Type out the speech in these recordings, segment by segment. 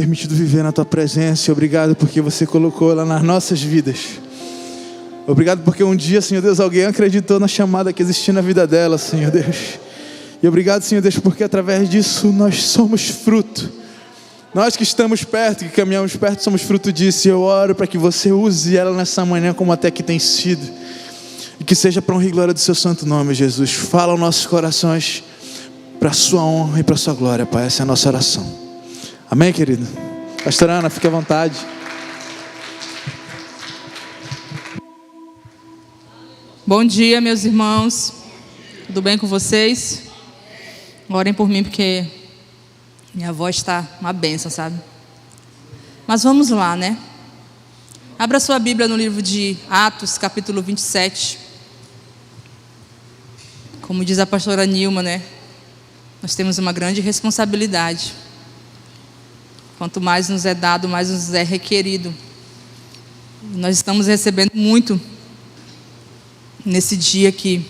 permitido viver na Tua presença. Obrigado porque você colocou ela nas nossas vidas. Obrigado porque um dia, Senhor Deus, alguém acreditou na chamada que existia na vida dela, Senhor Deus. E obrigado, Senhor Deus, porque através disso nós somos fruto. Nós que estamos perto, que caminhamos perto, somos fruto disso. E eu oro para que você use ela nessa manhã como até que tem sido. E que seja para honra e glória do Seu santo nome, Jesus. Fala aos nossos corações para a Sua honra e para a Sua glória, Pai. Essa é a nossa oração. Amém, querido? Pastora Ana, fique à vontade. Bom dia, meus irmãos. Tudo bem com vocês? Orem por mim porque minha voz está uma bênção, sabe? Mas vamos lá, né? Abra sua Bíblia no livro de Atos, capítulo 27. Como diz a pastora Nilma, né? Nós temos uma grande responsabilidade. Quanto mais nos é dado, mais nos é requerido. Nós estamos recebendo muito nesse dia aqui.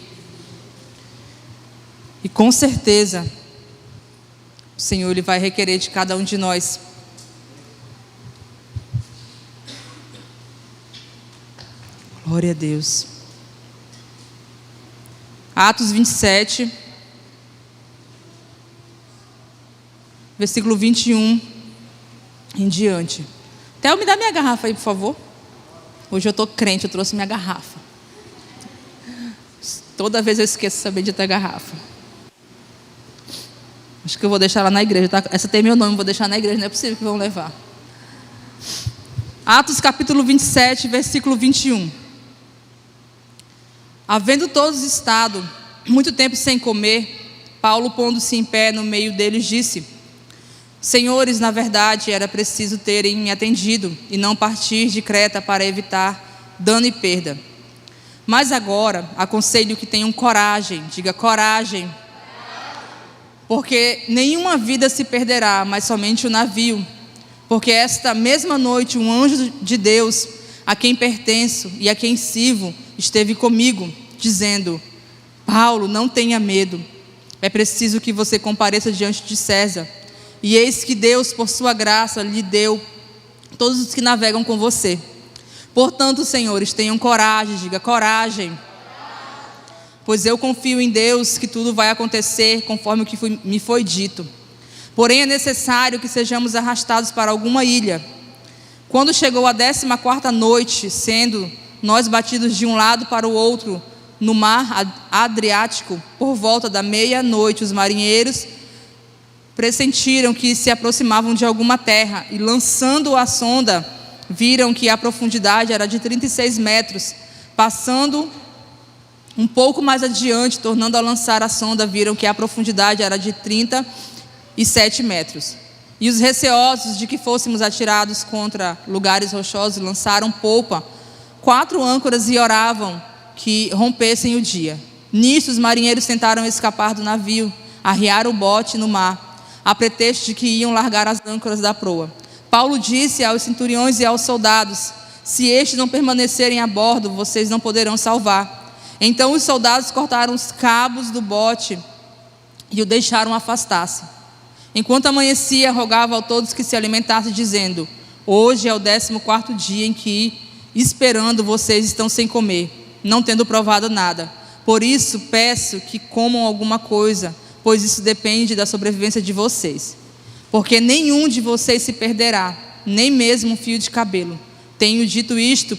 E com certeza o Senhor Ele vai requerer de cada um de nós. Glória a Deus. Atos 27, versículo 21 em diante. Theo, me dá minha garrafa aí, por favor. Hoje eu estou crente, eu trouxe minha garrafa. Toda vez eu esqueço essa bendita garrafa. Acho que eu vou deixar lá na igreja, tá? Essa tem meu nome, vou deixar na igreja, não é possível que vão levar. Atos capítulo 27, versículo 21. Havendo todos estado muito tempo sem comer, Paulo, pondo-se em pé no meio deles, disse: Senhores, na verdade era preciso terem me atendido e não partir de Creta para evitar dano e perda. Mas agora aconselho que tenham coragem, diga coragem, porque nenhuma vida se perderá, mas somente o navio. Porque esta mesma noite um anjo de Deus, a quem pertenço e a quem sirvo, esteve comigo, dizendo: Paulo, não tenha medo, é preciso que você compareça diante de César. E eis que Deus, por sua graça, lhe deu todos os que navegam com você. Portanto, senhores, tenham coragem, diga coragem, pois eu confio em Deus que tudo vai acontecer conforme o que me foi dito. Porém é necessário que sejamos arrastados para alguma ilha. Quando chegou a 14ª noite, sendo nós batidos de um lado para o outro no mar Adriático, por volta da meia-noite, os marinheiros pressentiram que se aproximavam de alguma terra e, lançando a sonda, viram que a profundidade era de 36 metros. Passando um pouco mais adiante, tornando a lançar a sonda, viram que a profundidade era de 37 metros. E os receosos de que fôssemos atirados contra lugares rochosos, lançaram polpa, 4 âncoras e oravam que rompessem o dia. Nisso os marinheiros tentaram escapar do navio, arriaram o bote no mar, a pretexto de que iam largar as âncoras da proa. Paulo disse aos centuriões e aos soldados: se estes não permanecerem a bordo, vocês não poderão salvar. Então os soldados cortaram os cabos do bote e o deixaram afastar-se. Enquanto amanhecia, rogava a todos que se alimentassem, dizendo: hoje é o 14º dia em que, esperando, vocês estão sem comer, não tendo provado nada. Por isso peço que comam alguma coisa, pois isso depende da sobrevivência de vocês. Porque nenhum de vocês se perderá, nem mesmo um fio de cabelo. Tendo dito isto,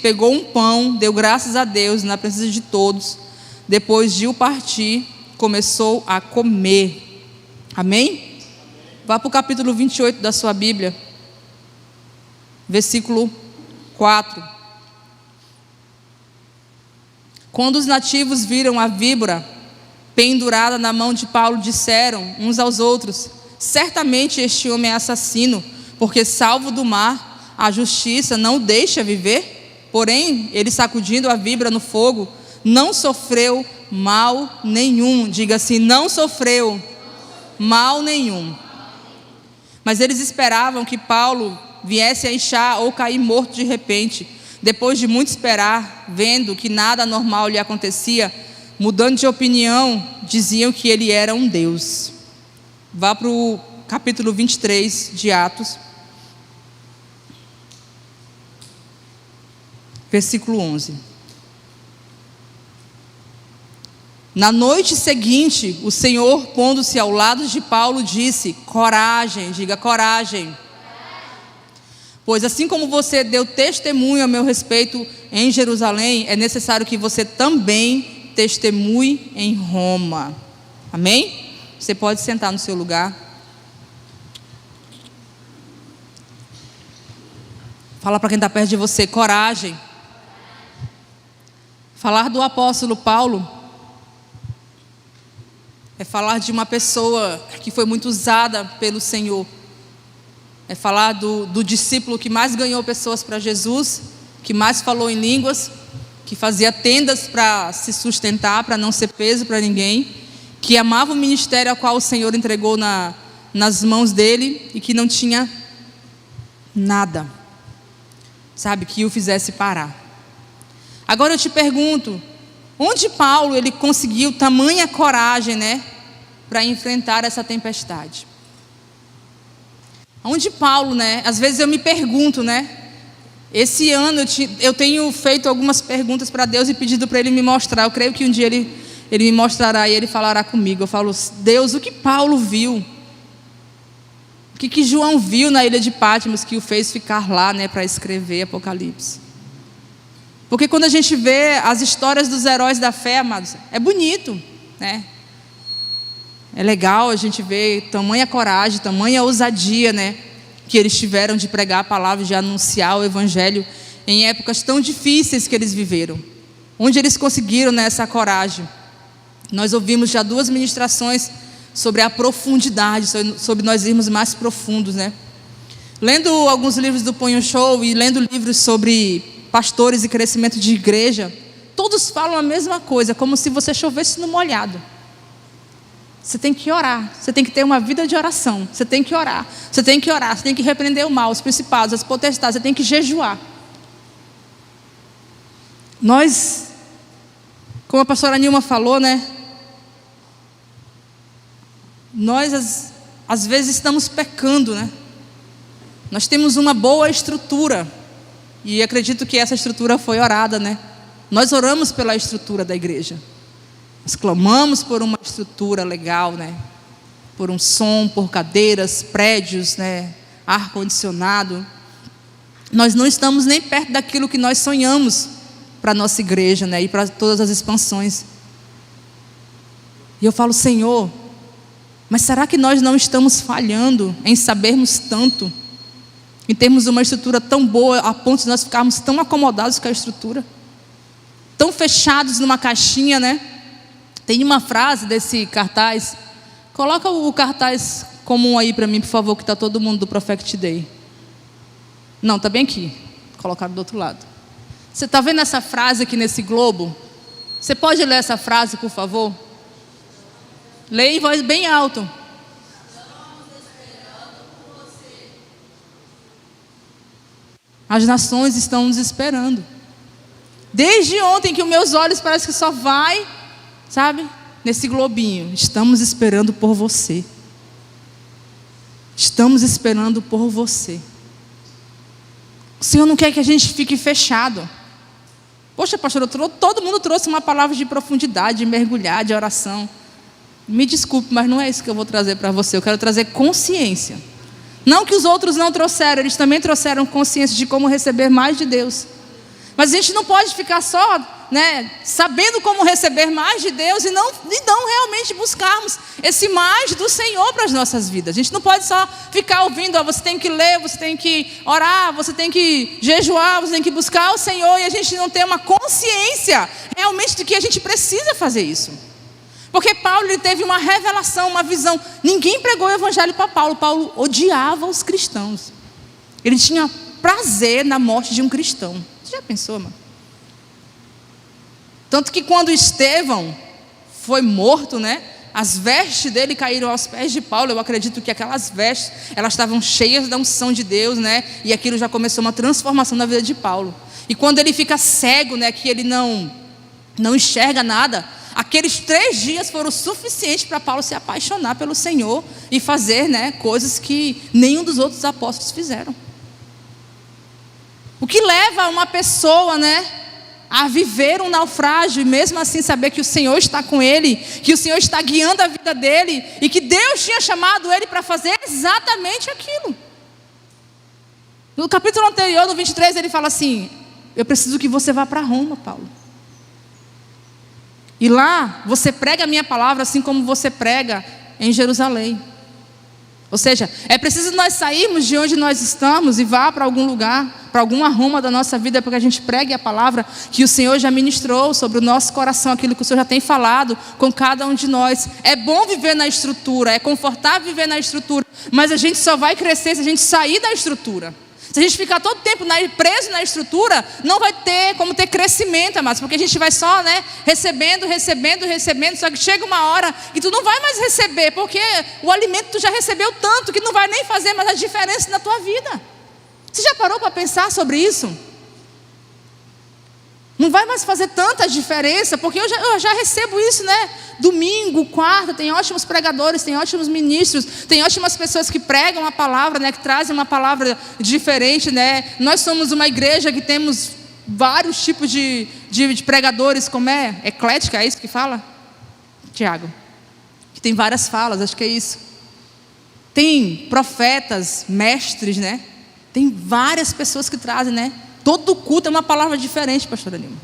pegou um pão, deu graças a Deus na presença de todos. Depois de o partir, começou a comer. Amém? Vá para o capítulo 28 da sua Bíblia, versículo 4. Quando os nativos viram a víbora pendurada na mão de Paulo, disseram uns aos outros: certamente este homem é assassino, porque salvo do mar, a justiça não o deixa viver. Porém, ele, sacudindo a víbora no fogo, não sofreu mal nenhum. Diga assim: não sofreu mal nenhum. Mas eles esperavam que Paulo viesse a inchar ou cair morto de repente. Depois de muito esperar, vendo que nada anormal lhe acontecia, mudando de opinião, diziam que ele era um deus. Vá para o capítulo 23 de Atos, versículo 11. Na noite seguinte, o Senhor, pondo-se ao lado de Paulo, disse: coragem, diga coragem. Pois assim como você deu testemunho a meu respeito em Jerusalém, é necessário que você também testemunhe em Roma. Amém? Você pode sentar no seu lugar. Fala para quem está perto de você: coragem. Falar do apóstolo Paulo é falar de uma pessoa que foi muito usada pelo Senhor. É falar do discípulo que mais ganhou pessoas para Jesus, que mais falou em línguas, que fazia tendas para se sustentar, para não ser peso para ninguém, que amava o ministério ao qual o Senhor entregou nas mãos dele e que não tinha nada, sabe, que o fizesse parar. Agora eu te pergunto, onde Paulo ele conseguiu tamanha coragem, né, para enfrentar essa tempestade? Onde Paulo, né? Às vezes eu me pergunto, né? Esse ano eu tenho feito algumas perguntas para Deus e pedido para Ele me mostrar. Eu creio que um dia Ele me mostrará e Ele falará comigo. Eu falo: Deus, o que Paulo viu? O que João viu na ilha de Patmos que o fez ficar lá, né, para escrever Apocalipse? Porque quando a gente vê as histórias dos heróis da fé, amados, é bonito, né? É legal a gente ver tamanha coragem, tamanha ousadia, né, que eles tiveram de pregar a palavra, de anunciar o evangelho em épocas tão difíceis que eles viveram. Onde eles conseguiram, né, essa coragem? Nós ouvimos já 2 ministrações sobre a profundidade, sobre nós irmos mais profundos, né? Lendo alguns livros do Punho Show e lendo livros sobre pastores e crescimento de igreja, todos falam a mesma coisa, como se você chovesse no molhado. Você tem que orar, você tem que ter uma vida de oração, você tem que orar, você tem que orar, você tem que repreender o mal, os principados, as potestades, você tem que jejuar. Nós, como a pastora Nilma falou, né? Nós às vezes estamos pecando, né? Nós temos uma boa estrutura e acredito que essa estrutura foi orada, né? Nós oramos pela estrutura da igreja. Nós clamamos por uma estrutura legal, né? Por um som, por cadeiras, prédios, né? Ar-condicionado. Nós não estamos nem perto daquilo que nós sonhamos para a nossa igreja, né? E para todas as expansões. E eu falo: Senhor, mas será que nós não estamos falhando em sabermos tanto? Em termos uma estrutura tão boa a ponto de nós ficarmos tão acomodados com a estrutura? Tão fechados numa caixinha, né? Tem uma frase desse cartaz. Coloca o cartaz comum aí para mim, por favor, que está todo mundo do Prophet Day. Não, está bem aqui. Colocaram do outro lado. Você está vendo essa frase aqui nesse globo? Você pode ler essa frase, por favor? Leia em voz bem alta. As nações estão nos esperando. Desde ontem que os meus olhos parecem que só vai, sabe, nesse globinho. Estamos esperando por você. Estamos esperando por você. O Senhor não quer que a gente fique fechado. Poxa, pastor, todo mundo trouxe uma palavra de profundidade, de mergulhar, de oração. Me desculpe, mas não é isso que eu vou trazer para você. Eu quero trazer consciência. Não que os outros não trouxeram, eles também trouxeram consciência de como receber mais de Deus. Mas a gente não pode ficar só, né, sabendo como receber mais de Deus e não realmente buscarmos esse mais do Senhor para as nossas vidas. A gente não pode só ficar ouvindo: você tem que ler, você tem que orar, você tem que jejuar, você tem que buscar o Senhor, e a gente não tem uma consciência realmente de que a gente precisa fazer isso. Porque Paulo, ele teve uma revelação, uma visão. Ninguém pregou o evangelho para Paulo. Paulo odiava os cristãos. Ele tinha prazer na morte de um cristão. Você já pensou, mano? Tanto que quando Estevão foi morto, né, as vestes dele caíram aos pés de Paulo. Eu acredito que aquelas vestes, elas estavam cheias da unção de Deus, né? E aquilo já começou uma transformação na vida de Paulo. E quando ele fica cego, né, que ele não enxerga nada, aqueles 3 dias foram suficientes para Paulo se apaixonar pelo Senhor e fazer, né, coisas que nenhum dos outros apóstolos fizeram. O que leva uma pessoa, né, a viver um naufrágio e mesmo assim saber que o Senhor está com ele, que o Senhor está guiando a vida dele e que Deus tinha chamado ele para fazer exatamente aquilo. No capítulo anterior, no 23, ele fala assim: eu preciso que você vá para Roma, Paulo. E lá você prega a minha palavra assim como você prega em Jerusalém. Ou seja, é preciso nós sairmos de onde nós estamos e vá para algum lugar, para alguma Roma da nossa vida, para que a gente pregue a palavra que o Senhor já ministrou sobre o nosso coração, aquilo que o Senhor já tem falado com cada um de nós. É bom viver na estrutura, é confortável viver na estrutura, mas a gente só vai crescer se a gente sair da estrutura. Se a gente ficar todo tempo preso na estrutura, não vai ter como ter crescimento, amados, porque a gente vai só, né, recebendo, só que chega uma hora que tu não vai mais receber, porque o alimento tu já recebeu tanto que não vai nem fazer mais a diferença na tua vida. Você já parou para pensar sobre isso? Não vai mais fazer tanta diferença, porque eu já recebo isso, né? Domingo, quarta, tem ótimos pregadores, tem ótimos ministros, tem ótimas pessoas que pregam a palavra, né? Que trazem uma palavra diferente, né? Nós somos uma igreja que temos vários tipos de pregadores, como é? Eclética, é isso que fala? Tiago? Que tem várias falas, acho que é isso. Tem profetas, mestres, né? Tem várias pessoas que trazem, né? Todo culto é uma palavra diferente, pastor Lima.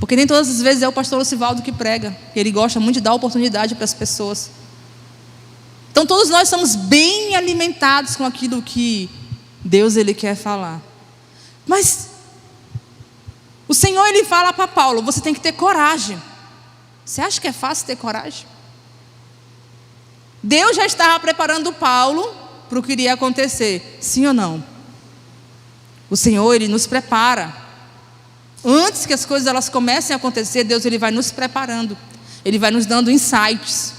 Porque nem todas as vezes é o pastor Lucivaldo que prega. Ele gosta muito de dar oportunidade para as pessoas. Então todos nós somos bem alimentados com aquilo que Deus ele quer falar. Mas o Senhor ele fala para Paulo: você tem que ter coragem. Você acha que é fácil ter coragem? Deus já estava preparando Paulo para o que iria acontecer. Sim ou não? O Senhor, Ele nos prepara. Antes que as coisas elas comecem a acontecer, Deus Ele vai nos preparando. Ele vai nos dando insights,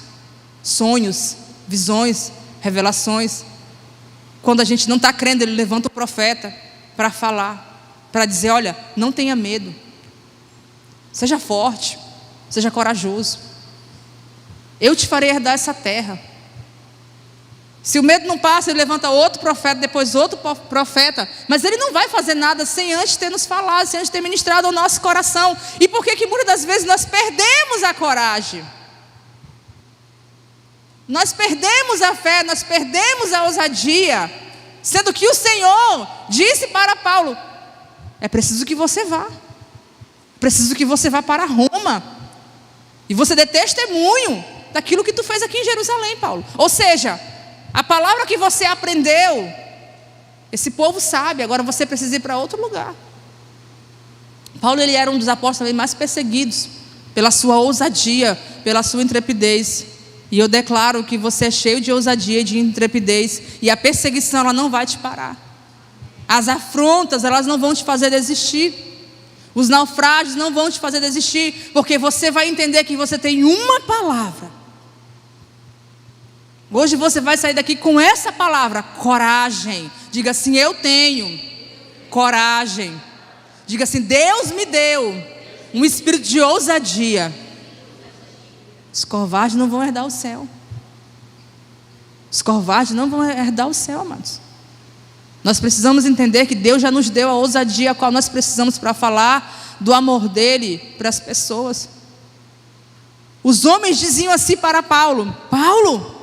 sonhos, visões, revelações. Quando a gente não está crendo, Ele levanta o profeta para falar, para dizer: olha, não tenha medo. Seja forte, seja corajoso. Eu te farei herdar essa terra. Se o medo não passa, ele levanta outro profeta, depois outro profeta. Mas ele não vai fazer nada sem antes ter nos falado, sem antes ter ministrado ao nosso coração. E por que muitas das vezes nós perdemos a coragem? Nós perdemos a fé, nós perdemos a ousadia. Sendo que o Senhor disse para Paulo: é preciso que você vá. Preciso que você vá para Roma. E você dê testemunho daquilo que tu fez aqui em Jerusalém, Paulo. Ou seja, a palavra que você aprendeu, esse povo sabe, agora você precisa ir para outro lugar. Paulo ele era um dos apóstolos mais perseguidos pela sua ousadia, pela sua intrepidez. E eu declaro que você é cheio de ousadia e de intrepidez, e a perseguição ela não vai te parar. As afrontas elas não vão te fazer desistir. Os naufrágios não vão te fazer desistir, porque você vai entender que você tem uma palavra. Hoje você vai sair daqui com essa palavra: coragem. Diga assim: eu tenho coragem. Diga assim: Deus me deu um espírito de ousadia. Os covardes não vão herdar o céu. Os covardes não vão herdar o céu, amados. Nós precisamos entender que Deus já nos deu a ousadia a qual nós precisamos para falar do amor dele para as pessoas. Os homens diziam assim para Paulo: Paulo,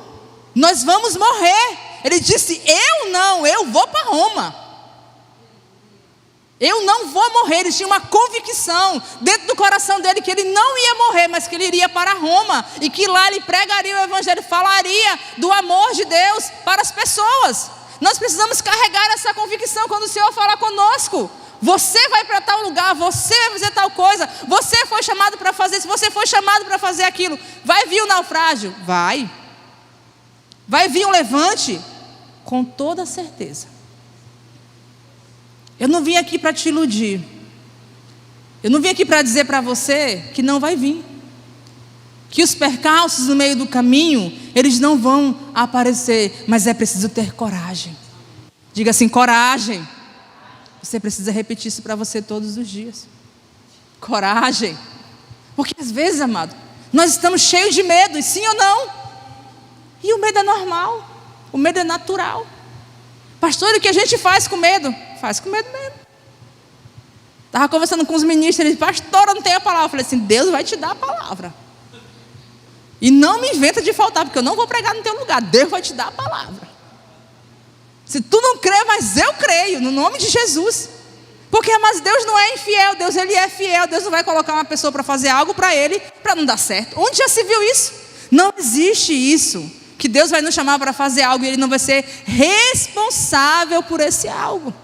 nós vamos morrer. Ele disse: eu não, eu vou para Roma. Eu não vou morrer. Ele tinha uma convicção dentro do coração dele que ele não ia morrer, mas que ele iria para Roma, e que lá ele pregaria o evangelho, falaria do amor de Deus para as pessoas. Nós precisamos carregar essa convicção quando o Senhor fala conosco. Você vai para tal lugar, você vai fazer tal coisa, você foi chamado para fazer isso, você foi chamado para fazer aquilo. Vai vir o naufrágio? Vai. Vai vir um levante? Com toda certeza. Eu não vim aqui para te iludir. Eu não vim aqui para dizer para você que não vai vir. Que os percalços no meio do caminho, eles não vão aparecer. Mas é preciso ter coragem. Diga assim: coragem. Você precisa repetir isso para você todos os dias. Coragem. Porque às vezes, amado, nós estamos cheios de medo, e sim ou não? E o medo é normal, o medo é natural. Pastor, e o que a gente faz com medo? Faz com medo mesmo. Estava conversando com os ministros, eles disseram, pastora, não tem a palavra. Eu falei assim, Deus vai te dar a palavra. E não me inventa de faltar, porque eu não vou pregar no teu lugar. Deus vai te dar a palavra. Se tu não crê, mas eu creio, no nome de Jesus. Porque, mas Deus não é infiel, Deus ele é fiel. Deus não vai colocar uma pessoa para fazer algo para ele, para não dar certo. Onde já se viu isso? Não existe isso, que Deus vai nos chamar para fazer algo e ele não vai ser responsável por esse algo.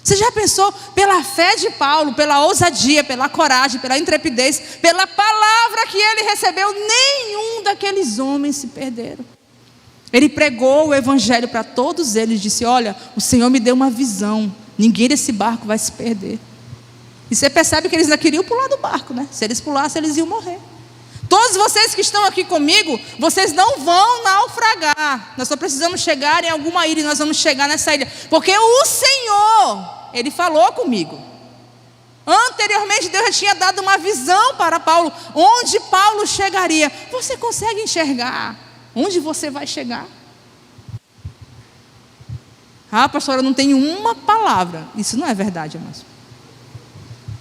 Você já pensou, pela fé de Paulo, pela ousadia, pela coragem, pela intrepidez, pela palavra que ele recebeu, nenhum daqueles homens se perderam. Ele pregou o evangelho para todos eles, disse, olha, o Senhor me deu uma visão, ninguém desse barco vai se perder. E você percebe que eles ainda queriam pular do barco, né? Se eles pulassem, eles iam morrer. Todos vocês que estão aqui comigo, vocês não vão naufragar. Nós só precisamos chegar em alguma ilha e nós vamos chegar nessa ilha. Porque o Senhor, Ele falou comigo. Anteriormente Deus já tinha dado uma visão para Paulo, onde Paulo chegaria. Você consegue enxergar onde você vai chegar? Ah, pastora, eu não tenho uma palavra. Isso não é verdade, amados.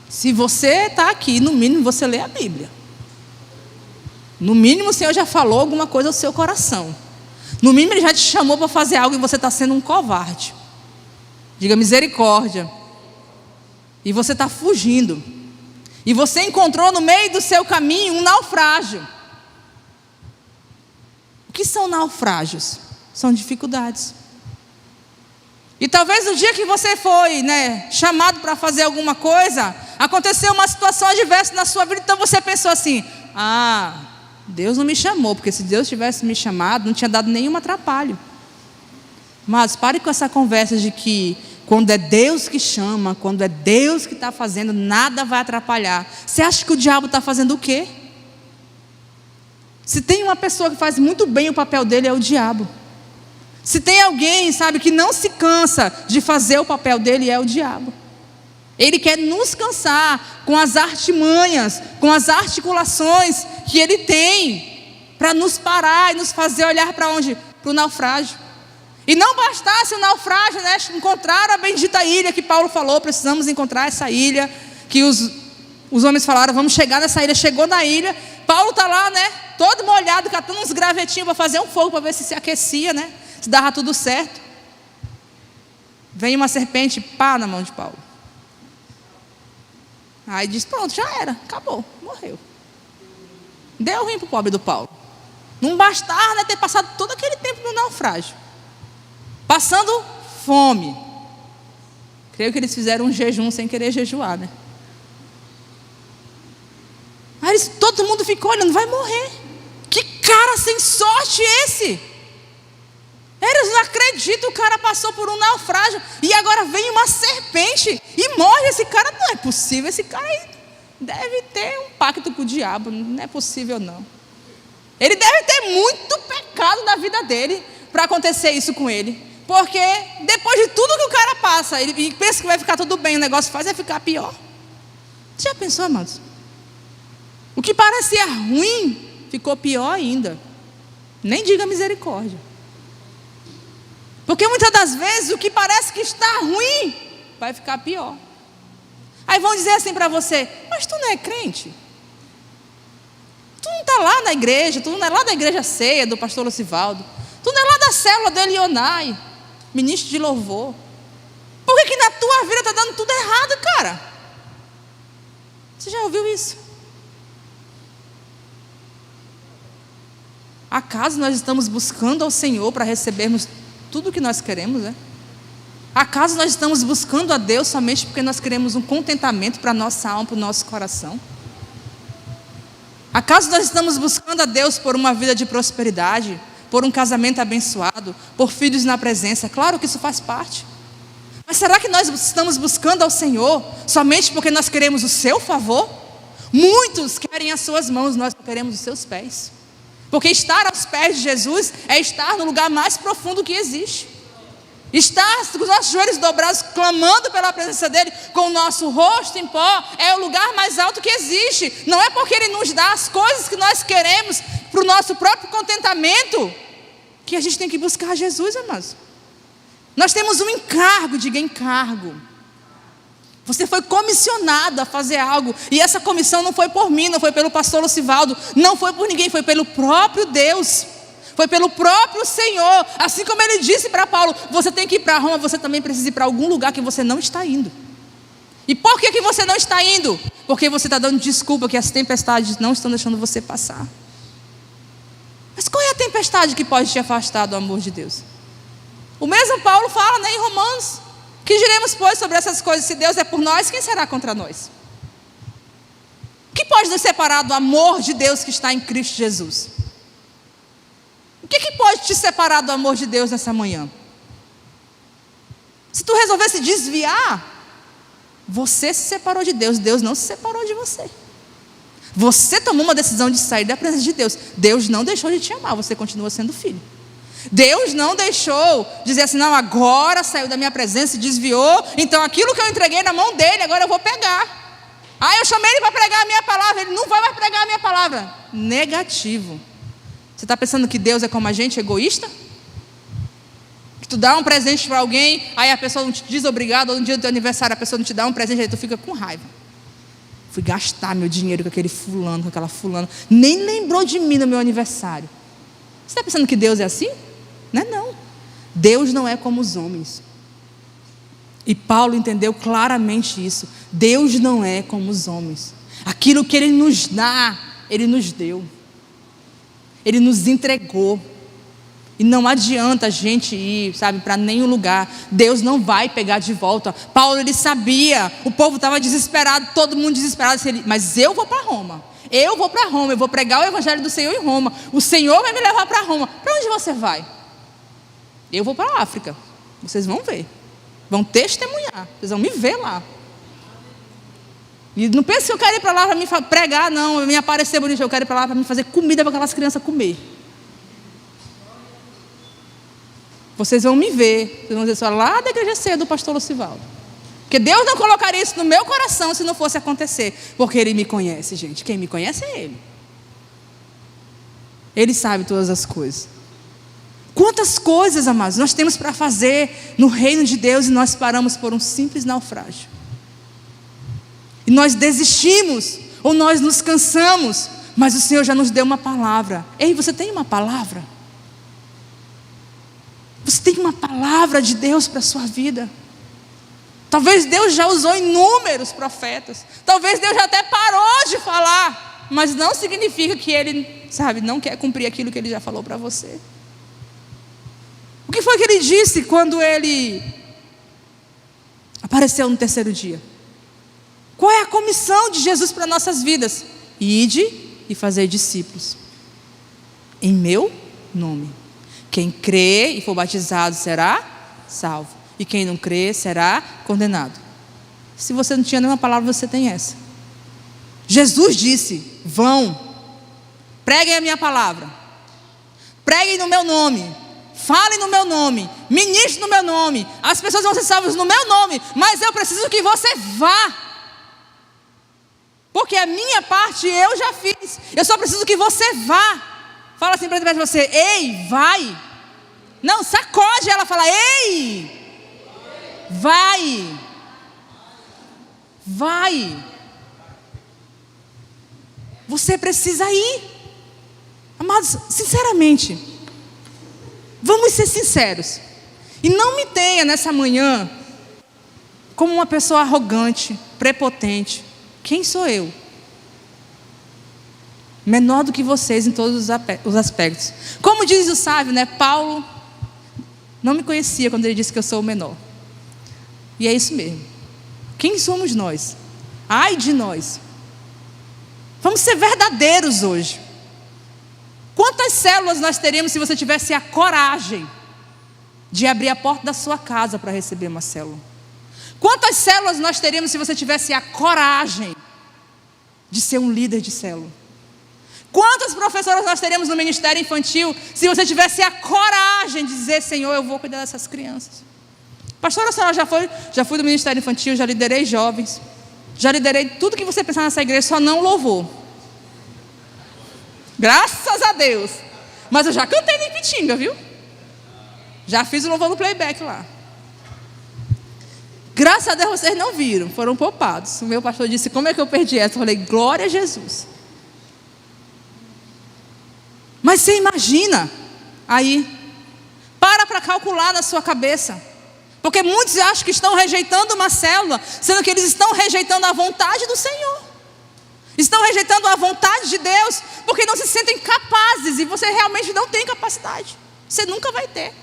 Se você está aqui, no mínimo você lê a Bíblia. No mínimo o Senhor já falou alguma coisa ao seu coração. No mínimo Ele já te chamou para fazer algo e você está sendo um covarde. Diga misericórdia. E você está fugindo. E você encontrou no meio do seu caminho um naufrágio. O que são naufrágios? São dificuldades. E talvez no dia que você foi, chamado para fazer alguma coisa, aconteceu uma situação adversa na sua vida, então você pensou assim, Deus não me chamou, porque se Deus tivesse me chamado, não tinha dado nenhum atrapalho. Mas pare com essa conversa de que quando é Deus que chama, quando é Deus que está fazendo, nada vai atrapalhar. Você acha que o diabo está fazendo o quê? Se tem uma pessoa que faz muito bem o papel dele, é o diabo. Se tem alguém, que não se cansa de fazer o papel dele, é o diabo. Ele quer nos cansar com as artimanhas, com as articulações que ele tem para nos parar e nos fazer olhar para onde? Para o naufrágio. E não bastasse o naufrágio, encontrar a bendita ilha que Paulo falou, precisamos encontrar essa ilha, que os homens falaram, vamos chegar nessa ilha. Chegou na ilha, Paulo está lá, todo molhado, catando uns gravetinhos para fazer um fogo, para ver se aquecia, se dava tudo certo. Vem uma serpente, pá, na mão de Paulo. Aí diz, pronto, já era, acabou, morreu. Deu ruim para o pobre do Paulo. Não bastava ter passado todo aquele tempo no naufrágio, passando fome. Creio que eles fizeram um jejum sem querer jejuar, Aí todo mundo ficou olhando, vai morrer. Que cara sem sorte esse! Eles não acreditam, o cara passou por um naufrágio e agora vem uma serpente e morre. Esse cara, não é possível, esse cara aí deve ter um pacto com o diabo, não é possível não. Ele deve ter muito pecado na vida dele para acontecer isso com ele, porque depois de tudo que o cara passa, ele pensa que vai ficar tudo bem, o negócio vai ficar pior. Você já pensou, amados? O que parecia ruim ficou pior ainda. Nem diga misericórdia. Porque muitas das vezes o que parece que está ruim vai ficar pior. Aí vão dizer assim para você, mas tu não é crente? Tu não está lá na igreja, tu não é lá da igreja ceia do pastor Lucivaldo, tu não é lá da célula do Elionai, ministro de louvor. Por que na tua vida está dando tudo errado, cara? Você já ouviu isso? Acaso nós estamos buscando ao Senhor para recebermos tudo o que nós queremos, Acaso nós estamos buscando a Deus somente porque nós queremos um contentamento para a nossa alma, para o nosso coração? Acaso nós estamos buscando a Deus por uma vida de prosperidade, por um casamento abençoado, por filhos na presença? Claro que isso faz parte. Mas será que nós estamos buscando ao Senhor somente porque nós queremos o seu favor? Muitos querem as suas mãos, nós queremos os seus pés. Porque estar aos pés de Jesus é estar no lugar mais profundo que existe. Estar com os nossos joelhos dobrados, clamando pela presença dele, com o nosso rosto em pó, é o lugar mais alto que existe. Não é porque ele nos dá as coisas que nós queremos, para o nosso próprio contentamento, que a gente tem que buscar Jesus, amados. Nós temos um encargo, diga encargo. Você foi comissionado a fazer algo, e essa comissão não foi por mim, não foi pelo pastor Lucivaldo, não foi por ninguém, foi pelo próprio Deus. Foi pelo próprio Senhor. Assim como ele disse para Paulo, você tem que ir para Roma, você também precisa ir para algum lugar que você não está indo. E por que você não está indo? Porque você está dando desculpa que as tempestades não estão deixando você passar. Mas qual é a tempestade que pode te afastar do amor de Deus? O mesmo Paulo fala, né, em Romanos: que diremos, pois, sobre essas coisas? Se Deus é por nós, quem será contra nós? O que pode nos separar do amor de Deus que está em Cristo Jesus? O que pode te separar do amor de Deus nessa manhã? Se tu resolver se desviar, você se separou de Deus, Deus não se separou de você. Você tomou uma decisão de sair da presença de Deus. Deus não deixou de te amar, você continua sendo filho. Deus não deixou de dizer assim, não, agora saiu da minha presença e desviou, então aquilo que eu entreguei na mão dele, agora eu vou pegar. Eu chamei ele para pregar a minha palavra, ele não vai mais pregar a minha palavra. Negativo. Você está pensando que Deus é como a gente, egoísta? Que tu dá um presente para alguém, aí a pessoa não te diz obrigado, ou no dia do teu aniversário a pessoa não te dá um presente, aí tu fica com raiva. Fui gastar meu dinheiro com aquele fulano, com aquela fulana, nem lembrou de mim no meu aniversário. Você está pensando que Deus é assim? Não é não. Deus não é como os homens. E Paulo entendeu claramente isso. Deus não é como os homens. Aquilo que Ele nos dá, Ele nos deu. Ele nos entregou. E não adianta a gente ir, sabe, para nenhum lugar. Deus não vai pegar de volta. Paulo, ele sabia. O povo estava desesperado, todo mundo desesperado. Mas eu vou para Roma. Eu vou para Roma. Eu vou pregar o evangelho do Senhor em Roma. O Senhor vai me levar para Roma. Para onde você vai? Eu vou para a África. Vocês vão ver. Vão testemunhar. Vocês vão me ver lá. E não pense que eu quero ir para lá para me pregar, não, me aparecer bonito. Eu quero ir para lá para me fazer comida para aquelas crianças comer. Vocês vão me ver. Vocês vão dizer só lá da igreja ceia do pastor Lucivaldo. Porque Deus não colocaria isso no meu coração se não fosse acontecer. Porque Ele me conhece, gente. Quem me conhece é Ele. Ele sabe todas as coisas. Quantas coisas, amados, nós temos para fazer no reino de Deus e nós paramos por um simples naufrágio. E nós desistimos, ou nós nos cansamos, mas o Senhor já nos deu uma palavra. Ei, você tem uma palavra? Você tem uma palavra de Deus para a sua vida? Talvez Deus já usou inúmeros profetas. Talvez Deus já até parou de falar. Mas não significa que Ele, sabe, não quer cumprir aquilo que Ele já falou para você. O que foi que Ele disse quando Ele apareceu no terceiro dia? Qual é a comissão de Jesus para nossas vidas? Ide e fazei discípulos. Em meu nome. Quem crê e for batizado será salvo. E quem não crê será condenado. Se você não tinha nenhuma palavra, você tem essa. Jesus disse, vão, preguem a minha palavra. Preguem no meu nome. Falem no meu nome. Ministrem no meu nome. As pessoas vão ser salvas no meu nome. Mas eu preciso que você vá. Porque a minha parte eu já fiz. Eu só preciso que você vá. Fala assim para você, ei, vai. Não, sacode ela, fala, ei, vai. Vai. Você precisa ir. Amados, sinceramente, vamos ser sinceros. E não me tenha nessa manhã como uma pessoa arrogante, prepotente. Quem sou eu? Menor do que vocês em todos os aspectos. Como diz o sábio, né? Paulo não me conhecia quando ele disse que eu sou o menor. E é isso mesmo. Quem somos nós? Ai de nós. Vamos ser verdadeiros hoje. Quantas células nós teríamos se você tivesse a coragem de abrir a porta da sua casa para receber uma célula? Quantas células nós teríamos se você tivesse a coragem de ser um líder de célula? Quantas professoras nós teríamos no ministério infantil se você tivesse a coragem de dizer, Senhor, eu vou cuidar dessas crianças? Pastora, a senhora já fui do Ministério Infantil, já liderei jovens, já liderei tudo que você pensar nessa igreja, só não louvor. Graças a Deus. Mas eu já cantei em Ipitinga, viu? Já fiz o louvor no playback lá. Graças a Deus vocês não viram, foram poupados. O meu pastor disse, como é que eu perdi essa? Eu falei, glória a Jesus. Mas você imagina, aí, para calcular na sua cabeça. Porque muitos acham que estão rejeitando uma célula, sendo que eles estão rejeitando a vontade do Senhor. Estão rejeitando a vontade de Deus, porque não se sentem capazes, e você realmente não tem capacidade. Você nunca vai ter.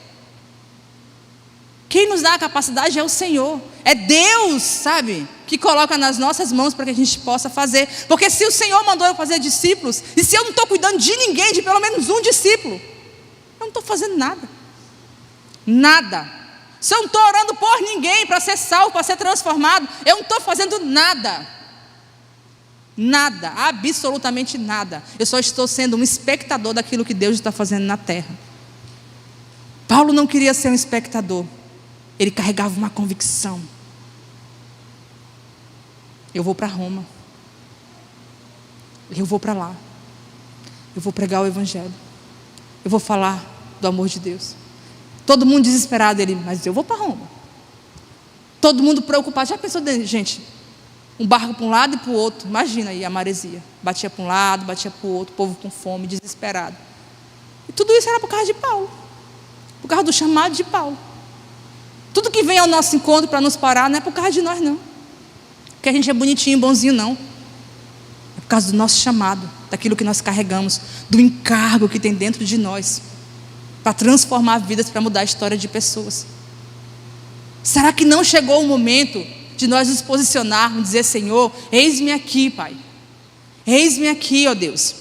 Quem nos dá a capacidade é o Senhor. É Deus, sabe, que coloca nas nossas mãos para que a gente possa fazer. Porque se o Senhor mandou eu fazer discípulos, e se eu não estou cuidando de ninguém, de pelo menos um discípulo, eu não estou fazendo nada. Nada. Se eu não estou orando por ninguém para ser salvo, para ser transformado, eu não estou fazendo nada. Nada, absolutamente nada. Eu só estou sendo um espectador daquilo que Deus está fazendo na terra. Paulo não queria ser um espectador. Ele carregava uma convicção. Eu vou para Roma. Eu vou para lá. Eu vou pregar o Evangelho. Eu vou falar do amor de Deus. Todo mundo desesperado, ele, mas eu vou para Roma. Todo mundo preocupado. Já pensou, gente, um barco para um lado e para o outro. Imagina aí a maresia. Batia para um lado, batia para o outro, o povo com fome, desesperado. E tudo isso era por causa de Paulo. Por causa do chamado de Paulo. Tudo que vem ao nosso encontro para nos parar não é por causa de nós, não. Porque a gente é bonitinho, bonzinho, não. É por causa do nosso chamado, daquilo que nós carregamos, do encargo que tem dentro de nós, para transformar vidas, para mudar a história de pessoas. Será que não chegou o momento de nós nos posicionarmos, dizer, Senhor, eis-me aqui, Pai. Eis-me aqui, ó Deus,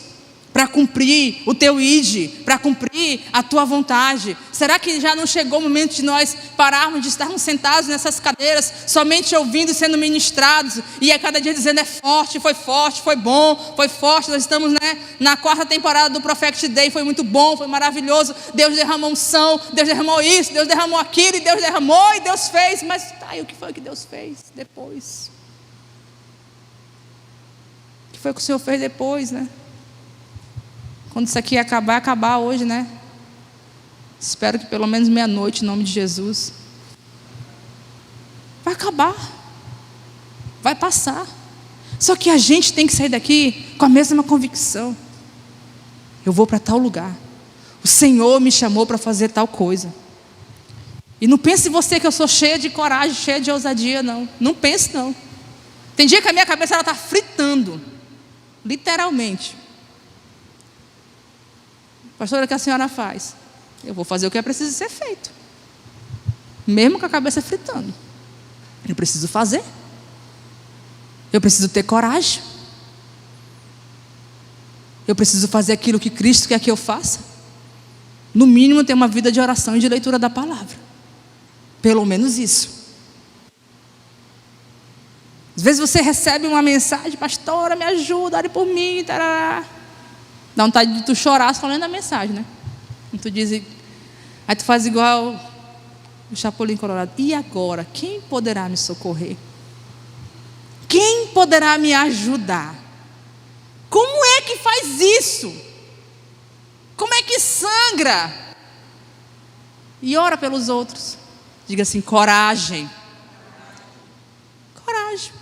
para cumprir o teu ide, para cumprir a tua vontade. Será que já não chegou o momento de nós pararmos de estarmos sentados nessas cadeiras, somente ouvindo e sendo ministrados, e a cada dia dizendo, é forte, foi bom, foi forte. Nós estamos, na 4ª temporada do Prophetic Day, foi muito bom, foi maravilhoso. Deus derramou unção, Deus derramou isso, Deus derramou aquilo, e Deus derramou, e Deus fez. Mas e o que foi que Deus fez depois? O que foi que o Senhor fez depois, Quando isso aqui acabar hoje, Espero que pelo menos meia-noite, em nome de Jesus. Vai acabar. Vai passar. Só que a gente tem que sair daqui com a mesma convicção. Eu vou para tal lugar. O Senhor me chamou para fazer tal coisa. E não pense você que eu sou cheia de coragem, cheia de ousadia, não. Não pense, não. Tem dia que a minha cabeça está fritando. Literalmente. Pastora, o que a senhora faz? Eu vou fazer o que é preciso ser feito. Mesmo com a cabeça fritando. Eu preciso fazer. Eu preciso ter coragem. Eu preciso fazer aquilo que Cristo quer que eu faça. No mínimo ter uma vida de oração e de leitura da palavra. Pelo menos isso. Às vezes você recebe uma mensagem, pastora, me ajuda, ore por mim, tarará. Dá vontade de tu chorar só lendo a mensagem, E tu diz, aí tu faz igual o Chapolin Colorado. E agora? Quem poderá me socorrer? Quem poderá me ajudar? Como é que faz isso? Como é que sangra? E ora pelos outros. Diga assim, coragem. Coragem.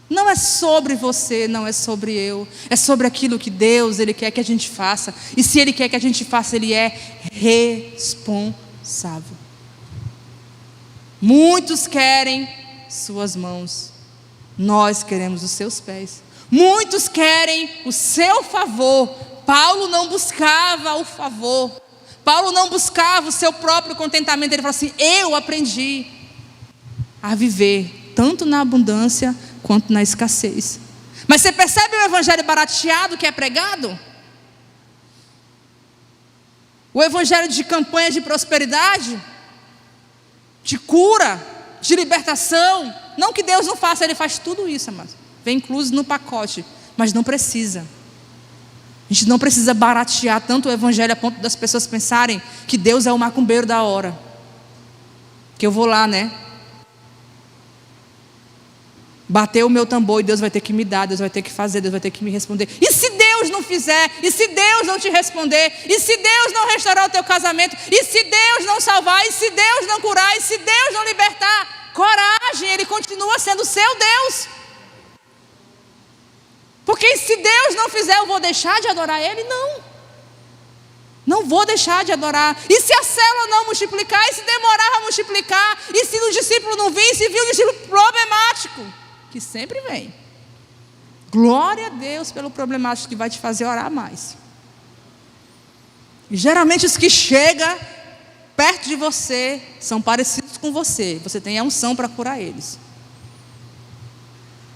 Não é sobre você, não é sobre eu. É sobre aquilo que Deus, Ele quer que a gente faça. E se Ele quer que a gente faça, Ele é responsável. Muitos querem suas mãos. Nós queremos os seus pés. Muitos querem o seu favor. Paulo não buscava o favor. Paulo não buscava o seu próprio contentamento. Ele falou assim, eu aprendi a viver tanto na abundância quanto na escassez. Mas você percebe o evangelho barateado que é pregado? O evangelho de campanha de prosperidade, de cura, de libertação. Não que Deus não faça, Ele faz tudo isso, amados. Vem incluso no pacote, mas não precisa. A gente não precisa baratear tanto o evangelho a ponto das pessoas pensarem que Deus é o macumbeiro da hora. Que eu vou lá, né? Bater o meu tambor e Deus vai ter que me dar, Deus vai ter que fazer, Deus vai ter que me responder. E se Deus não fizer? E se Deus não te responder? E se Deus não restaurar o teu casamento? E se Deus não salvar? E se Deus não curar? E se Deus não libertar? Coragem, Ele continua sendo seu Deus. Porque se Deus não fizer, eu vou deixar de adorar Ele? Não vou deixar de adorar. E se a célula não multiplicar? E se demorar a multiplicar? E se o discípulo não vir? Se vir um discípulo problemático? Que sempre vem. Glória a Deus pelo problemático que vai te fazer orar mais. E geralmente os que chegam perto de você são parecidos com você. Você tem a unção para curar eles.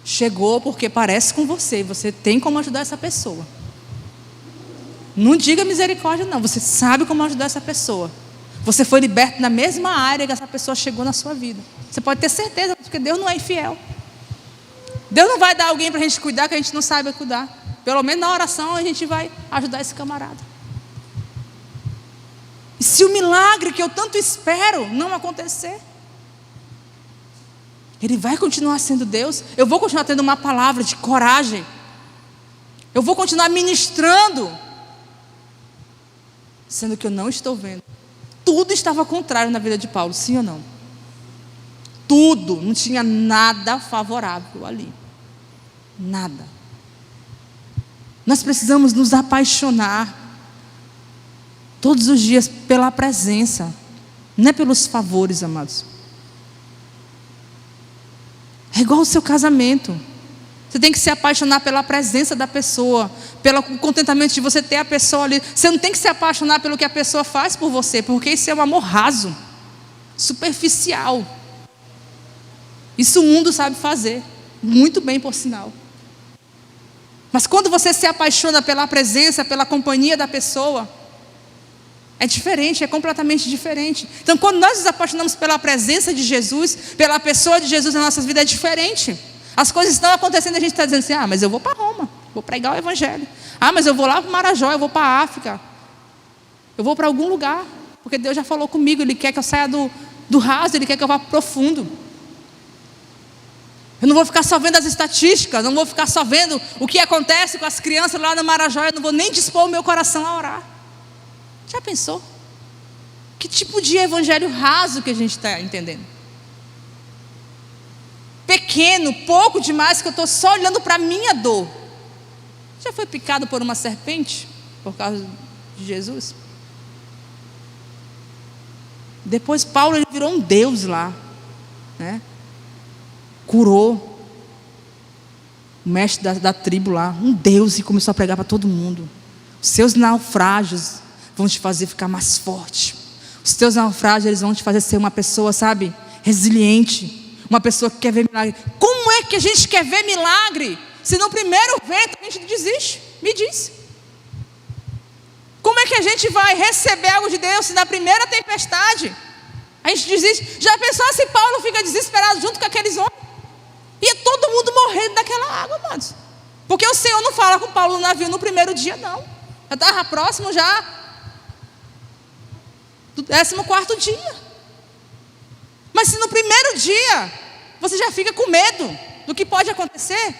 Chegou porque parece com você. Você tem como ajudar essa pessoa. Não diga misericórdia não. Você sabe como ajudar essa pessoa. Você foi liberto na mesma área que essa pessoa chegou na sua vida. Você pode ter certeza, porque Deus não é infiel. Deus não vai dar alguém para a gente cuidar que a gente não saiba cuidar. Pelo menos na oração a gente vai ajudar esse camarada. E se o milagre que eu tanto espero não acontecer, Ele vai continuar sendo Deus. Eu vou continuar tendo uma palavra de coragem. Eu vou continuar ministrando, sendo que eu não estou vendo. Tudo estava contrário na vida de Paulo, sim ou não? Tudo, não tinha nada favorável ali. Nada. Nós precisamos nos apaixonar todos os dias pela presença, não é pelos favores, amados. É igual o seu casamento. Você tem que se apaixonar pela presença da pessoa, pelo contentamento de você ter a pessoa ali. Você não tem que se apaixonar pelo que a pessoa faz por você, porque isso é um amor raso, superficial. Isso o mundo sabe fazer, muito bem por sinal. Mas quando você se apaixona pela presença, pela companhia da pessoa, é diferente, é completamente diferente. Então quando nós nos apaixonamos pela presença de Jesus, pela pessoa de Jesus na nossas vidas, é diferente. As coisas estão acontecendo e a gente está dizendo assim, mas eu vou para Roma, vou pregar o Evangelho. Mas eu vou lá para o Marajó, eu vou para a África. Eu vou para algum lugar, porque Deus já falou comigo, Ele quer que eu saia do raso, Ele quer que eu vá para o profundo. Eu não vou ficar só vendo as estatísticas, não vou ficar só vendo o que acontece com as crianças lá no Marajó, eu não vou nem dispor o meu coração a orar. Já pensou? Que tipo de evangelho raso que a gente está entendendo? Pequeno, pouco demais, que eu estou só olhando para a minha dor. Já foi picado por uma serpente por causa de Jesus? Depois Paulo ele virou um Deus lá, né? Curou o mestre da tribo lá, um Deus, e começou a pregar para todo mundo. Os seus naufrágios vão te fazer ficar mais forte. Os teus naufrágios, eles vão te fazer ser uma pessoa, sabe, resiliente, uma pessoa que quer ver milagre. Como é que a gente quer ver milagre se no primeiro vento a gente desiste? Me diz. Como é que a gente vai receber algo de Deus se na primeira tempestade a gente desiste? Já pensou se Paulo fica desesperado junto com aqueles homens? Ia todo mundo morrendo daquela água, amados. Porque o Senhor não fala com Paulo no navio no primeiro dia, não. Já estava próximo já do 14º dia. Mas se no primeiro dia você já fica com medo do que pode acontecer,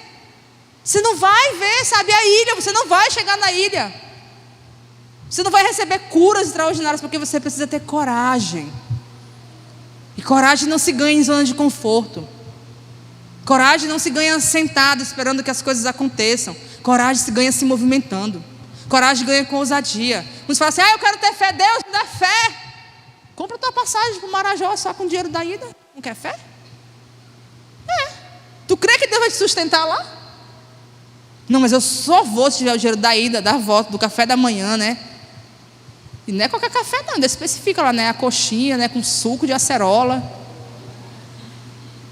você não vai ver, sabe, a ilha, você não vai chegar na ilha. Você não vai receber curas extraordinárias, porque você precisa ter coragem. E coragem não se ganha em zona de conforto. Coragem não se ganha sentado esperando que as coisas aconteçam. Coragem se ganha se movimentando. Coragem ganha com ousadia. Uns falam assim, eu quero ter fé, Deus me dá fé. Compra tua passagem para o Marajó só com o dinheiro da ida. Não quer fé? Tu crê que Deus vai te sustentar lá? Não, mas eu só vou se tiver o dinheiro da ida, da volta, do café da manhã, né? E não é qualquer café não, ainda especifica lá, né? A coxinha, né? Com suco de acerola.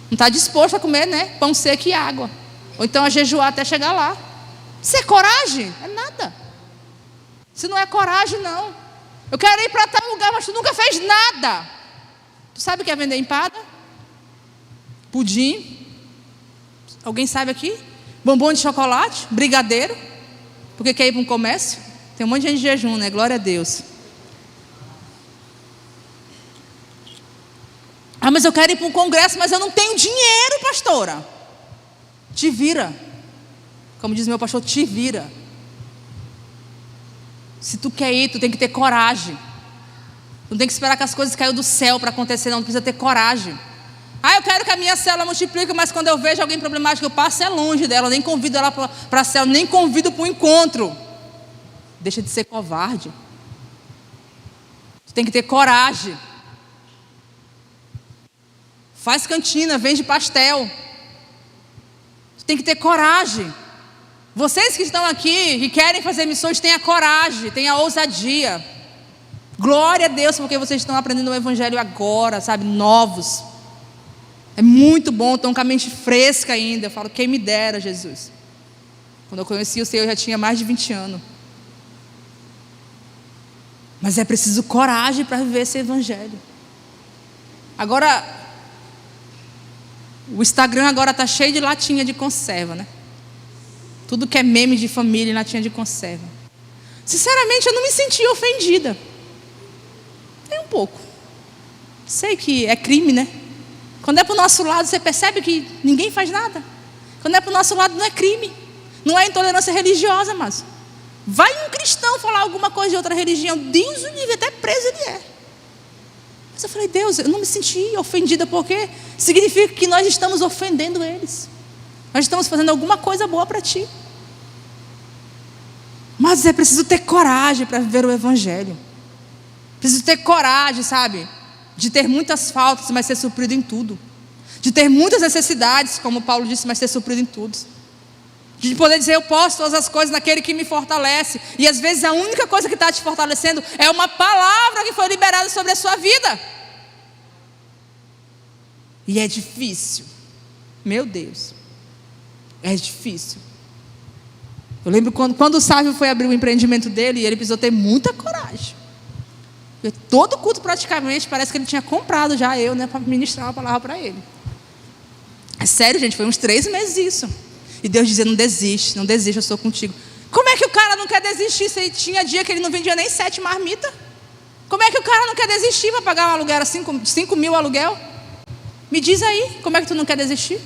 Não está disposto a comer, né? Pão seco e água. Ou então a jejuar até chegar lá. Isso é coragem? É nada. Isso não é coragem, não. Eu quero ir para tal lugar, mas tu nunca fez nada. Tu sabe o que é vender empada? Pudim. Alguém sabe aqui? Bombom de chocolate? Brigadeiro? Porque quer ir para um comércio? Tem um monte de gente de jejum, né? Glória a Deus. Ah, mas eu quero ir para um congresso, mas eu não tenho dinheiro, pastora. Te vira. Como diz meu pastor, te vira. Se tu quer ir, tu tem que ter coragem. Não tem que esperar que as coisas caiam do céu para acontecer, não. Tu precisa ter coragem. Ah, eu quero que a minha célula multiplique, mas quando eu vejo alguém problemático, eu passo longe dela. Eu nem convido ela para a célula, nem convido para o encontro. Deixa de ser covarde. Tu tem que ter coragem. Faz cantina, vende pastel. Tu tem que ter coragem. Vocês que estão aqui e querem fazer missões, tenha coragem, tenha ousadia. Glória a Deus, porque vocês estão aprendendo o evangelho agora, sabe, novos. É muito bom, estão com a mente fresca ainda. Eu falo, quem me dera, Jesus. Quando eu conheci o Senhor, eu já tinha mais de 20 anos. Mas é preciso coragem para viver esse evangelho. Agora, o Instagram agora está cheio de latinha de conserva, né? Tudo que é meme de família, latinha de conserva. Sinceramente, eu não me senti ofendida. Nem um pouco. Sei que é crime, né? Quando é para o nosso lado, você percebe que ninguém faz nada. Quando é para o nosso lado, não é crime. Não é intolerância religiosa, mas vai um cristão falar alguma coisa de outra religião, Deus o livre, até preso ele é. Mas eu falei, Deus, eu não me senti ofendida, porque significa que nós estamos ofendendo eles. Nós estamos fazendo alguma coisa boa para ti. Mas é preciso ter coragem para viver o evangelho. Preciso ter coragem, sabe? De ter muitas faltas, mas ser suprido em tudo. De ter muitas necessidades, como Paulo disse, mas ser suprido em tudo. De poder dizer, eu posso todas as coisas naquele que me fortalece. E às vezes a única coisa que está te fortalecendo é uma palavra que foi liberada sobre a sua vida. E é difícil. Meu Deus. É difícil. Eu lembro quando o Sávio foi abrir o empreendimento dele, ele precisou ter muita coragem. Porque todo culto praticamente parece que ele tinha comprado já eu, né, para ministrar uma palavra para ele. É sério, gente, foi uns 3 meses isso. E Deus dizia, não desiste, eu sou contigo. Como é que o cara não quer desistir se tinha dia que ele não vendia nem 7 marmitas? Como é que o cara não quer desistir para pagar um aluguel, era 5 mil aluguel? Me diz aí, como é que tu não quer desistir?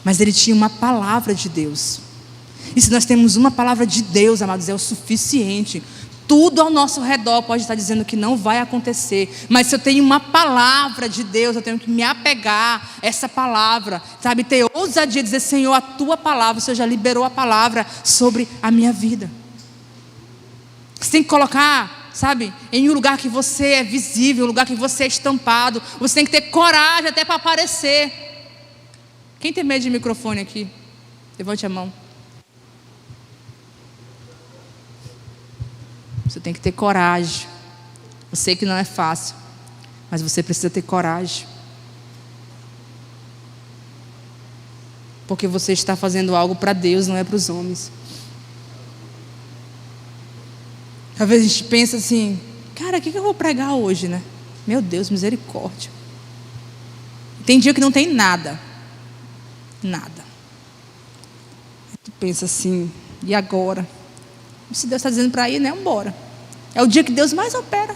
Mas ele tinha uma palavra de Deus. E se nós temos uma palavra de Deus, amados, é o suficiente. Tudo ao nosso redor pode estar dizendo que não vai acontecer, mas se eu tenho uma palavra de Deus, eu tenho que me apegar a essa palavra, sabe, ter ousadia de dizer, Senhor, a tua palavra, o Senhor já liberou a palavra sobre a minha vida. Você tem que colocar, sabe, em um lugar que você é visível, um lugar que você é estampado. Você tem que ter coragem até para aparecer. Quem tem medo de microfone aqui? Levante a mão. Você tem que ter coragem. Eu sei que não é fácil, mas você precisa ter coragem. Porque você está fazendo algo para Deus, não é para os homens. Às vezes a gente pensa assim, cara, o que eu vou pregar hoje, né? Meu Deus, misericórdia. Tem dia que não tem nada. Nada. Tu pensa assim, e agora? Se Deus está dizendo para ir, né? Vambora. É o dia que Deus mais opera.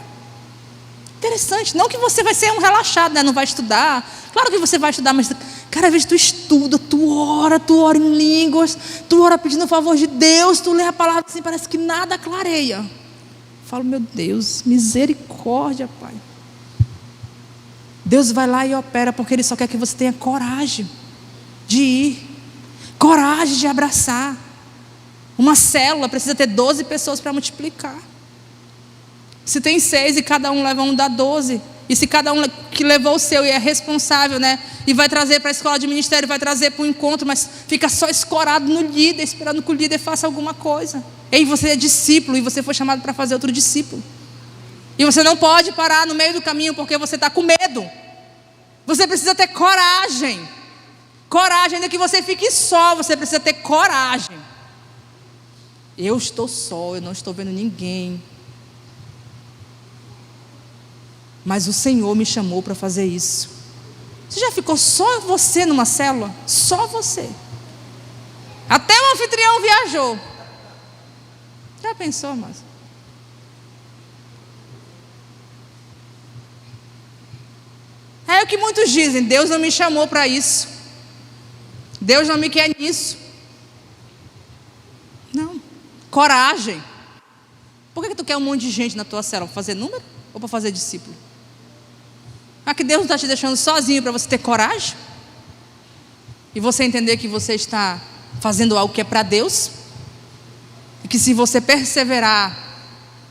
Interessante. Não que você vai ser um relaxado, né? Não vai estudar. Claro que você vai estudar, mas cara, às vezes tu estuda, tu ora em línguas, tu ora pedindo o favor de Deus, tu lê a palavra assim, parece que nada clareia. Eu falo, meu Deus, misericórdia, Pai. Deus vai lá e opera porque Ele só quer que você tenha coragem de ir, coragem de abraçar. Uma célula precisa ter 12 pessoas para multiplicar. Se tem 6 e cada um leva um, dá 12. E se cada um que levou o seu e é responsável, né? E vai trazer para a escola de ministério, vai trazer para o encontro, mas fica só escorado no líder, esperando que o líder faça alguma coisa. E você é discípulo e você foi chamado para fazer outro discípulo. E você não pode parar no meio do caminho porque você está com medo. Você precisa ter coragem. Coragem, ainda que você fique só, você precisa ter coragem. Eu estou só, eu não estou vendo ninguém. Mas o Senhor me chamou para fazer isso. Você já ficou só você numa célula? Só você. Até o anfitrião viajou. Já pensou, mas? Aí o que muitos dizem: Deus não me chamou para isso, Deus não me quer nisso. Não. Coragem. Por que tu quer um monte de gente na tua célula? Para fazer número ou para fazer discípulo? Que Deus não está te deixando sozinho para você ter coragem? E você entender que você está fazendo algo que é para Deus? E que se você perseverar,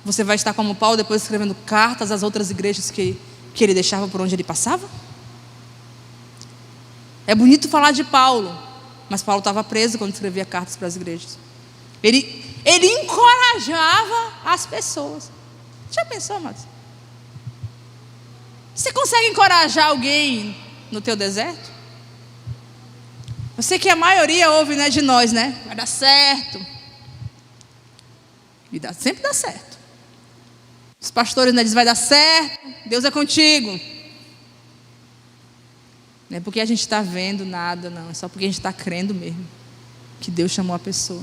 você vai estar como Paulo, depois escrevendo cartas às outras igrejas que ele deixava por onde ele passava? É bonito falar de Paulo, mas Paulo estava preso quando escrevia cartas para as igrejas. Ele encorajava as pessoas. Já pensou, amados? Você consegue encorajar alguém no teu deserto? Eu sei que a maioria ouve, né, de nós, né? Vai dar certo. E sempre dá certo. Os pastores, né, dizem: vai dar certo, Deus é contigo. Não é porque a gente está vendo nada, não. É só porque a gente está crendo mesmo que Deus chamou a pessoa.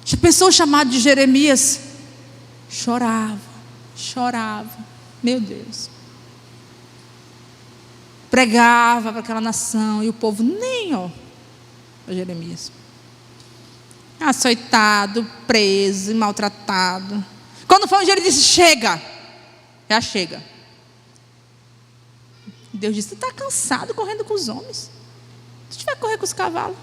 Já pensou o chamado de Jeremias? Chorava. Meu Deus. Pregava para aquela nação e o povo nem, para Jeremias. Açoitado, preso e maltratado. Quando foi um dia ele disse: chega, já chega. Deus disse: tu está cansado correndo com os homens, tu vai correr com os cavalos.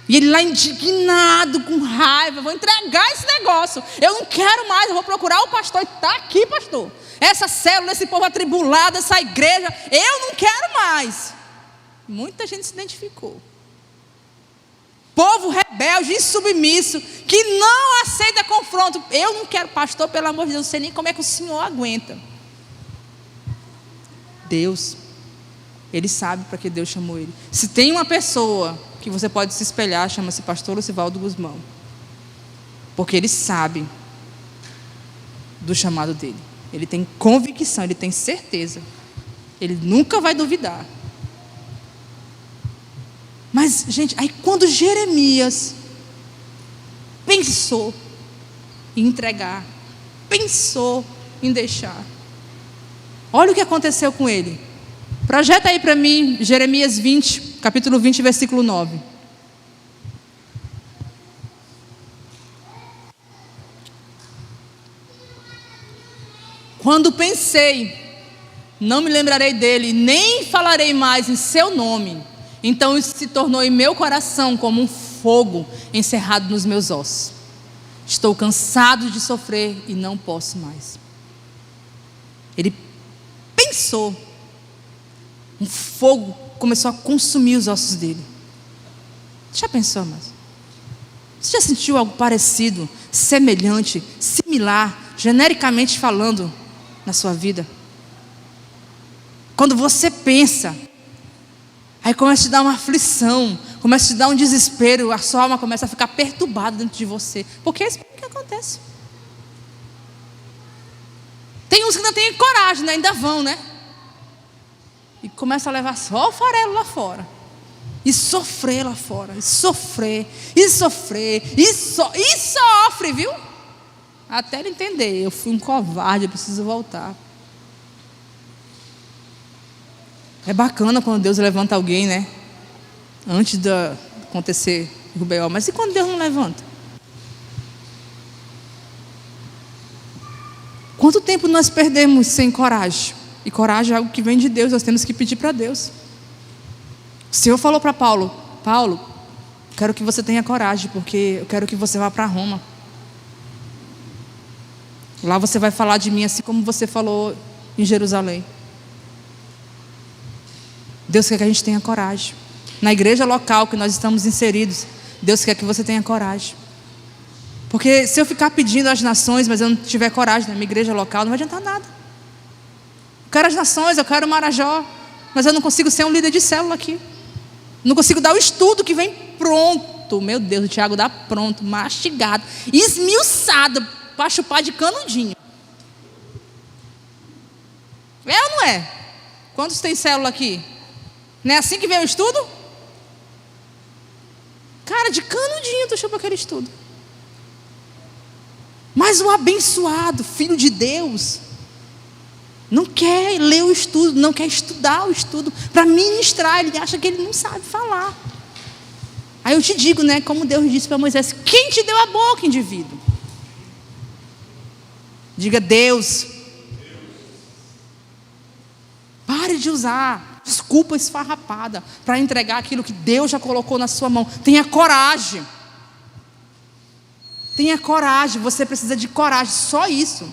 E ele lá indignado, com raiva: vou entregar esse negócio, eu não quero mais, eu vou procurar o pastor. E está aqui, pastor, essa célula, esse povo atribulado, essa igreja, eu não quero mais. Muita gente se identificou. Povo rebelde, insubmisso, que não aceita confronto. Eu não quero, pastor, pelo amor de Deus, não sei nem como é que o senhor aguenta. Deus, ele sabe para que Deus chamou ele. Se tem uma pessoa que você pode se espelhar, chama-se pastor Lucivaldo Guzmão, porque ele sabe do chamado dele. Ele tem convicção, ele tem certeza, ele nunca vai duvidar. Mas, gente, aí quando Jeremias pensou em entregar, pensou em deixar, olha o que aconteceu com ele. Projeta aí para mim Jeremias 20, capítulo 20, versículo 9. Quando pensei, não me lembrarei dele, nem falarei mais em seu nome, então isso se tornou em meu coração como um fogo encerrado nos meus ossos. Estou cansado de sofrer e não posso mais. Ele pensou, um fogo começou a consumir os ossos dele. Já pensou, mas você já sentiu algo parecido, semelhante, similar, genericamente falando, na sua vida? Quando você pensa, aí começa a te dar uma aflição, começa a te dar um desespero, a sua alma começa a ficar perturbada dentro de você, porque é isso que acontece. Tem uns que não têm coragem, né? Ainda vão, né? E começa a levar só o farelo lá fora, e sofrer lá fora, e sofrer, e sofre, viu? Até ele entender: eu fui um covarde, eu preciso voltar. É bacana quando Deus levanta alguém, né? Antes de acontecer o B.O. Mas e quando Deus não levanta? Quanto tempo nós perdemos sem coragem? E coragem é algo que vem de Deus, nós temos que pedir para Deus. O Senhor falou para Paulo: Paulo, quero que você tenha coragem, porque eu quero que você vá para Roma. Lá você vai falar de mim assim como você falou em Jerusalém. Deus quer que a gente tenha coragem. Na igreja local que nós estamos inseridos, Deus quer que você tenha coragem. Porque se eu ficar pedindo às nações, mas eu não tiver coragem na minha igreja local, não vai adiantar nada. Eu quero as nações, eu quero o Marajó, mas eu não consigo ser um líder de célula aqui. Não consigo dar o estudo que vem pronto. Meu Deus, o Tiago dá pronto, mastigado, esmiuçado, para chupar de canudinho. É ou não é? Quantos tem célula aqui? Não é assim que vem o estudo? Cara, de canudinho tu chupa aquele estudo. Mas o abençoado Filho de Deus, Não quer ler o estudo, não quer estudar o estudo para ministrar. Ele acha que ele não sabe falar. Aí eu te digo, né, como Deus disse para Moisés: quem te deu a boca, indivíduo? Diga: Deus. Pare de usar desculpa esfarrapada para entregar aquilo que Deus já colocou na sua mão. Tenha coragem. Tenha coragem. Você precisa de coragem, só isso.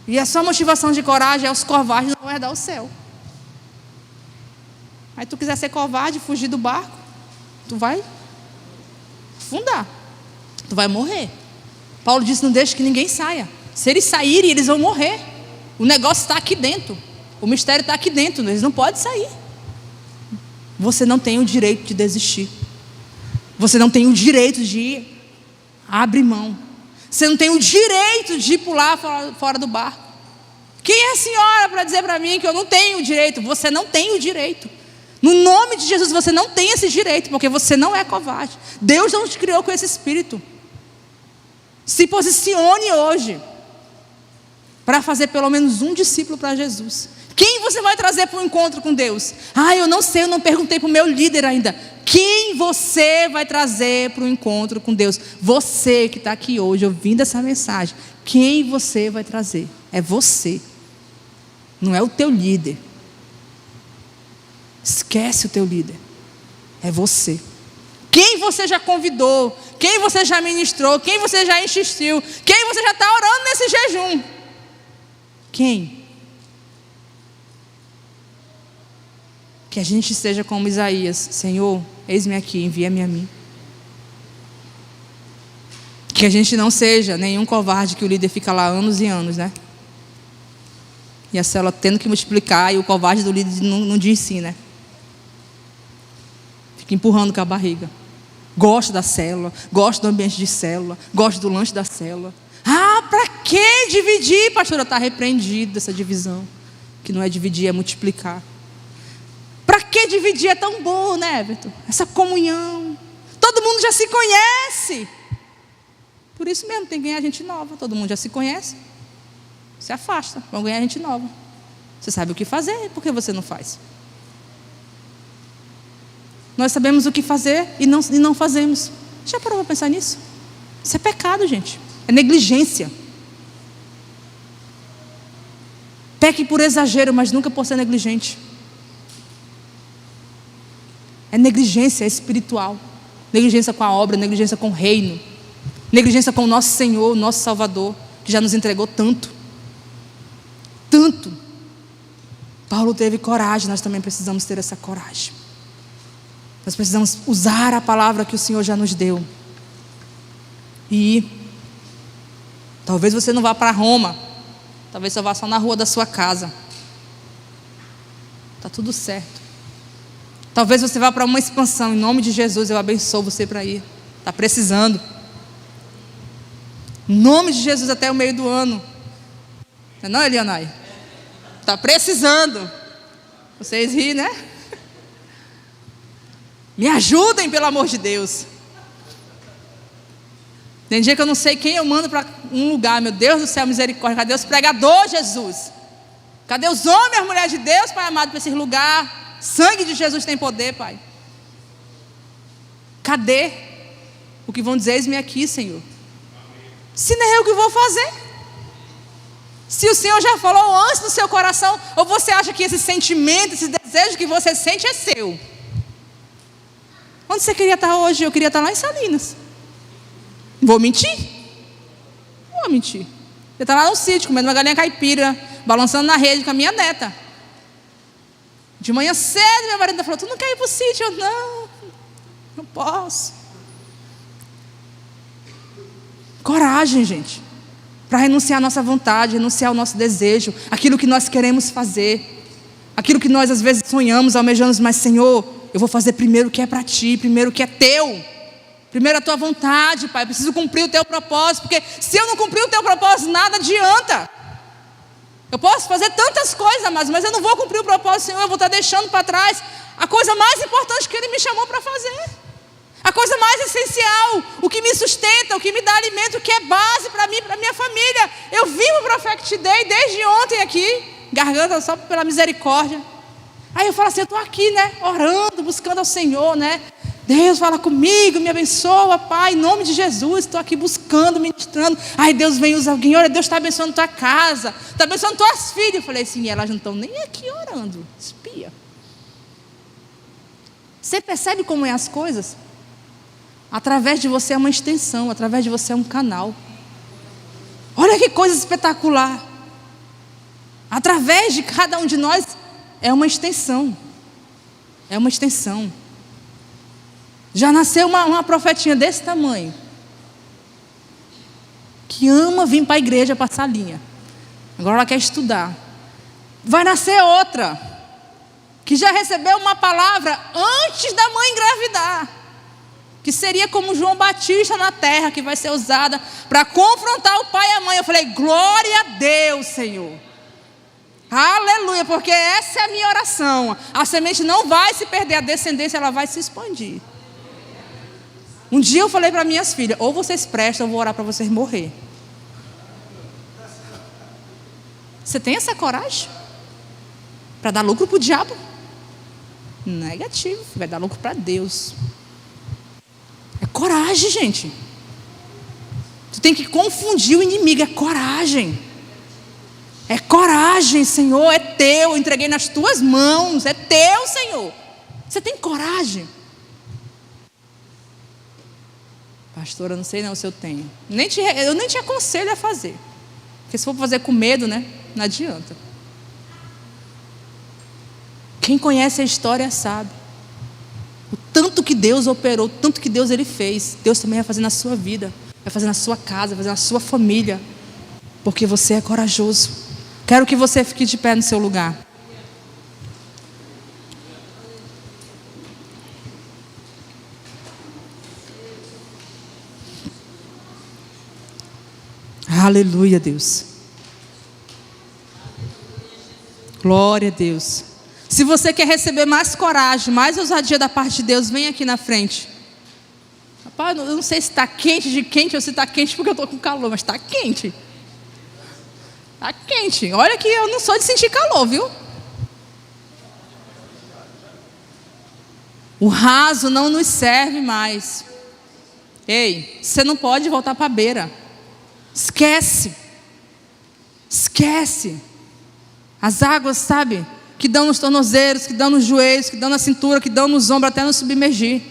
E a sua motivação de coragem é: os covardes não vão herdar o céu. Aí tu quiser ser covarde, fugir do barco, tu vai afundar, tu vai morrer. Paulo disse: não deixe que ninguém saia. Se eles saírem, eles vão morrer. O negócio está aqui dentro, o mistério está aqui dentro, eles não podem sair. Você não tem o direito de desistir. Você não tem o direito de abrir mão. Você não tem o direito de pular fora do barco. Quem é a senhora para dizer para mim que eu não tenho o direito? Você não tem o direito. No nome de Jesus, você não tem esse direito, porque você não é covarde. Deus não te criou com esse espírito. Se posicione hoje para fazer pelo menos um discípulo para Jesus. Quem você vai trazer para o encontro com Deus? Eu não sei, eu não perguntei para o meu líder ainda. Quem você vai trazer para o encontro com Deus? Você que está aqui hoje ouvindo essa mensagem. Quem você vai trazer? É você. Não é o teu líder. Esquece o teu líder. É você. Quem você já convidou? Quem você já ministrou? Quem você já insistiu? Quem você já está orando nesse jejum? Quem? Que a gente seja como Isaías: Senhor, eis-me aqui, envia-me a mim. Que a gente não seja nenhum covarde que o líder fica lá anos e anos, né? E a célula tendo que multiplicar e o covarde do líder não diz sim, né? Fica empurrando com a barriga. Gosto da célula, gosto do ambiente de célula, gosto do lanche da célula. Para que dividir, pastora? Está repreendido dessa divisão. Que não é dividir, é multiplicar. Para que dividir? É tão bom, né, Everton? Essa comunhão. Todo mundo já se conhece. Por isso mesmo, tem que ganhar gente nova. Todo mundo já se conhece. Se afasta, vão ganhar gente nova. Você sabe o que fazer, por que você não faz? Nós sabemos o que fazer e não fazemos. Já parou para pensar nisso? Isso é pecado, gente. É negligência. Peque por exagero, mas nunca por ser negligente. É negligência espiritual. Negligência com a obra, negligência com o reino. Negligência com o nosso Senhor, nosso Salvador, que já nos entregou tanto. Tanto. Paulo teve coragem, nós também precisamos ter essa coragem. Nós precisamos usar a palavra que o Senhor já nos deu. E talvez você não vá para Roma. Talvez você vá só na rua da sua casa. Está tudo certo. Talvez você vá para uma expansão. Em nome de Jesus, eu abençoo você para ir. Está precisando. Em nome de Jesus, até o meio do ano. Não é, Elianai? Está precisando. Vocês riem, né? Me ajudem, pelo amor de Deus. Tem dia que eu não sei quem eu mando para um lugar. Meu Deus do céu, misericórdia. Cadê os pregadores, Jesus? Cadê os homens e as mulheres de Deus, Pai amado, para esse lugar? Sangue de Jesus tem poder, Pai. Cadê o que vão dizer? Eis-me aqui, Senhor. Se nem eu que vou fazer. Se o Senhor já falou antes no seu coração, ou você acha que esse sentimento, esse desejo que você sente é seu? Onde você queria estar hoje? Eu queria estar lá em Salinas. Vou mentir? Não vou mentir. Eu estar lá no sítio, comendo uma galinha caipira, balançando na rede com a minha neta. De manhã cedo, minha marido falou: tu não quer ir para o sítio? Eu, não posso. Coragem, gente, para renunciar à nossa vontade, renunciar ao nosso desejo, aquilo que nós queremos fazer, aquilo que nós às vezes sonhamos, almejamos, mas Senhor, eu vou fazer primeiro o que é para Ti, primeiro o que é Teu, primeiro a Tua vontade, Pai. Eu preciso cumprir o Teu propósito, porque se eu não cumprir o Teu propósito, nada adianta. Eu posso fazer tantas coisas, mas eu não vou cumprir o propósito, Senhor. Eu vou estar deixando para trás a coisa mais importante que Ele me chamou para fazer. A coisa mais essencial, o que me sustenta, o que me dá alimento, o que é base para mim, para minha família. Eu vivo o Prophetic Day desde ontem aqui, garganta só pela misericórdia. Aí eu falo assim, eu estou aqui, né, orando, buscando ao Senhor, né. Deus fala comigo, me abençoa, Pai, em nome de Jesus, estou aqui buscando, ministrando. Aí Deus vem usar alguém, olha, Deus está abençoando tua casa, está abençoando tuas filhas. Eu falei assim, elas não estão nem aqui orando, espia. Você percebe como é as coisas? Através de você é uma extensão, através de você é um canal. Olha que coisa espetacular. Através de cada um de nós é uma extensão. É uma extensão. Já nasceu uma profetinha desse tamanho, que ama vir para a igreja passar linha. Agora ela quer estudar. Vai nascer outra, que já recebeu uma palavra antes da mãe engravidar, que seria como João Batista na terra, que vai ser usada para confrontar o pai e a mãe. Eu falei, glória a Deus, Senhor. Aleluia, porque essa é a minha oração. A semente não vai se perder, a descendência ela vai se expandir. Um dia eu falei para minhas filhas, ou vocês prestam, eu vou orar para vocês morrer. Você tem essa coragem? Para dar lucro para o diabo? Negativo, vai dar lucro para Deus. É coragem, gente. Tu tem que confundir o inimigo, é coragem. É coragem, Senhor, é teu, eu entreguei nas tuas mãos, é teu, Senhor. Você tem coragem? Pastora, não sei não se eu tenho. Eu nem te aconselho a fazer. Porque se for fazer com medo, né? Não adianta. Quem conhece a história sabe. O tanto que Deus operou, o tanto que Deus Ele fez. Deus também vai fazer na sua vida. Vai fazer na sua casa, vai fazer na sua família. Porque você é corajoso. Quero que você fique de pé no seu lugar. Aleluia, Deus. Glória a Deus. Se você quer receber mais coragem, mais ousadia da parte de Deus, vem aqui na frente. Rapaz, eu não sei se está quente de quente ou se está quente porque eu estou com calor, mas está quente. Está quente. Olha que eu não sou de sentir calor, viu? O raso não nos serve mais. Ei, você não pode voltar para a beira. Esquece. Esquece. As águas, sabe, que dão nos tornozelos, que dão nos joelhos, que dão na cintura, que dão nos ombros, até nos submergir.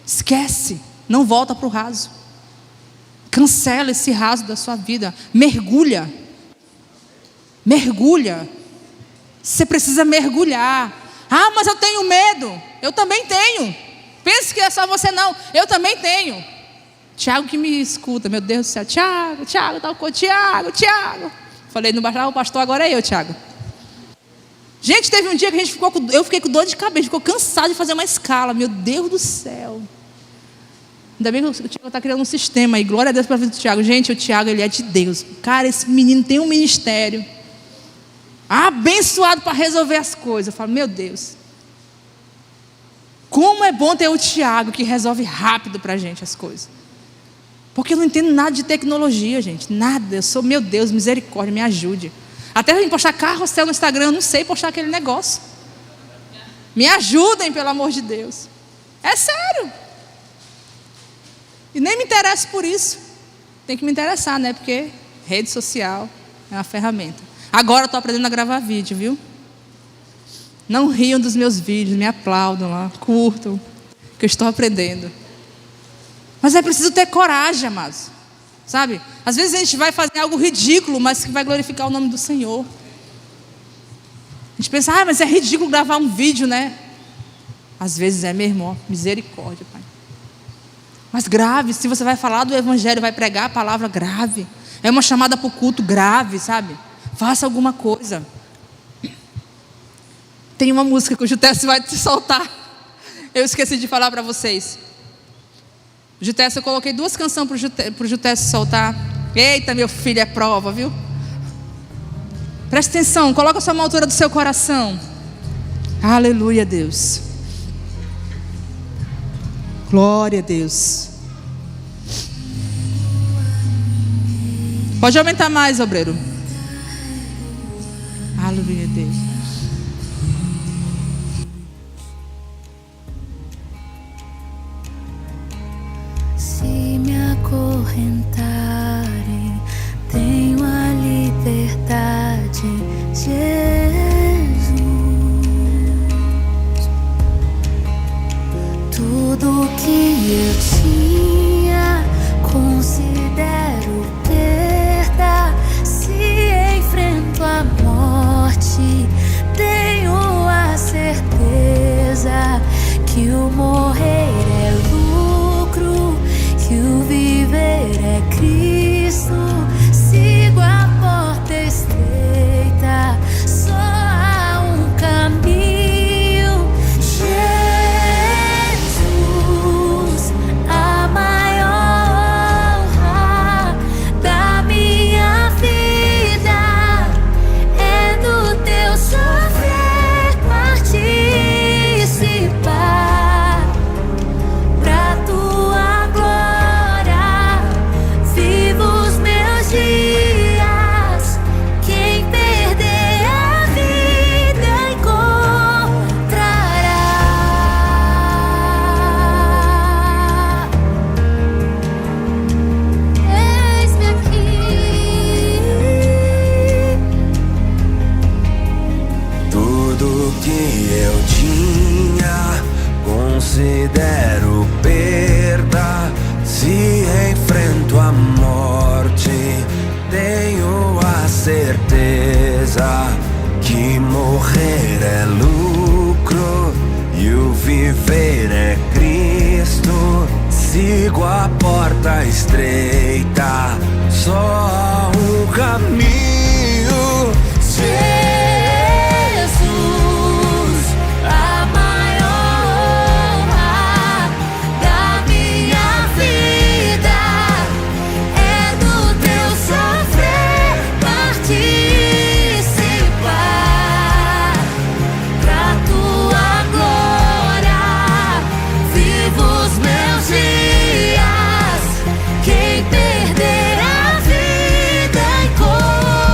Esquece. Não volta para o raso. Cancela esse raso da sua vida. Mergulha. Mergulha. Você precisa mergulhar. Ah, mas eu tenho medo. Eu também tenho. Pense que é só você não. Eu também tenho. Tiago que me escuta, meu Deus do céu. Tiago, Tiago. Falei, não bastava o pastor, agora é eu, Tiago. Gente, teve um dia que a gente eu fiquei com dor de cabeça, ficou cansado de fazer uma escala. Meu Deus do céu. Ainda bem que o Tiago está criando um sistema aí. Glória a Deus para a vida do Tiago. Gente, o Tiago, ele é de Deus. Cara, esse menino tem um ministério abençoado para resolver as coisas. Eu falo, meu Deus. Como é bom ter o Tiago que resolve rápido para a gente as coisas. Porque eu não entendo nada de tecnologia, gente. Nada. Eu sou, meu Deus, misericórdia, me ajude. Até eu postar carrossel no Instagram, eu não sei postar aquele negócio. Me ajudem, pelo amor de Deus. É sério. E nem me interesso por isso. Tem que me interessar, né? Porque rede social é uma ferramenta. Agora eu estou aprendendo a gravar vídeo, viu? Não riam dos meus vídeos, me aplaudam lá, curtam, que eu estou aprendendo. Mas é preciso ter coragem, amados. Sabe? Às vezes a gente vai fazer algo ridículo, mas que vai glorificar o nome do Senhor. A gente pensa, mas é ridículo gravar um vídeo, né? Às vezes é, meu irmão, misericórdia, Pai. Mas grave, se você vai falar do Evangelho, vai pregar a palavra, grave. É uma chamada para o culto, grave, sabe? Faça alguma coisa. Tem uma música que o Jutécio vai te soltar. Eu esqueci de falar para vocês. Jutécio, eu coloquei 2 canções para o Jutécio soltar. Eita, meu filho, é prova, viu? Presta atenção, coloca a sua mão à altura do seu coração. Aleluia, Deus. Glória a Deus. Pode aumentar mais, obreiro. Aleluia, Deus. Se me acorrentarem, tenho a liberdade em Jesus. Tudo que eu tinha considero perda. Se enfrento a morte, tenho a certeza que o morrer é lucro, que o viver é Cristo. Sigo a porta estreita, só há um caminho. Jesus, a maior honra da minha vida é do teu sofrer participar. Pra tua glória vivo os meus dias. Quem perder a vida encontrará. Eis-me aqui. Tudo que eu tinha considero perda. Se enfrento a morte, tenho a certeza que morrer é lucro e o viver é Cristo. Sigo a porta estreita, só há um caminho. Jesus, a maior honra da minha vida é do teu sofrer participar. Pra tua glória vivo os meus dias. Quem perder a vida encontrará.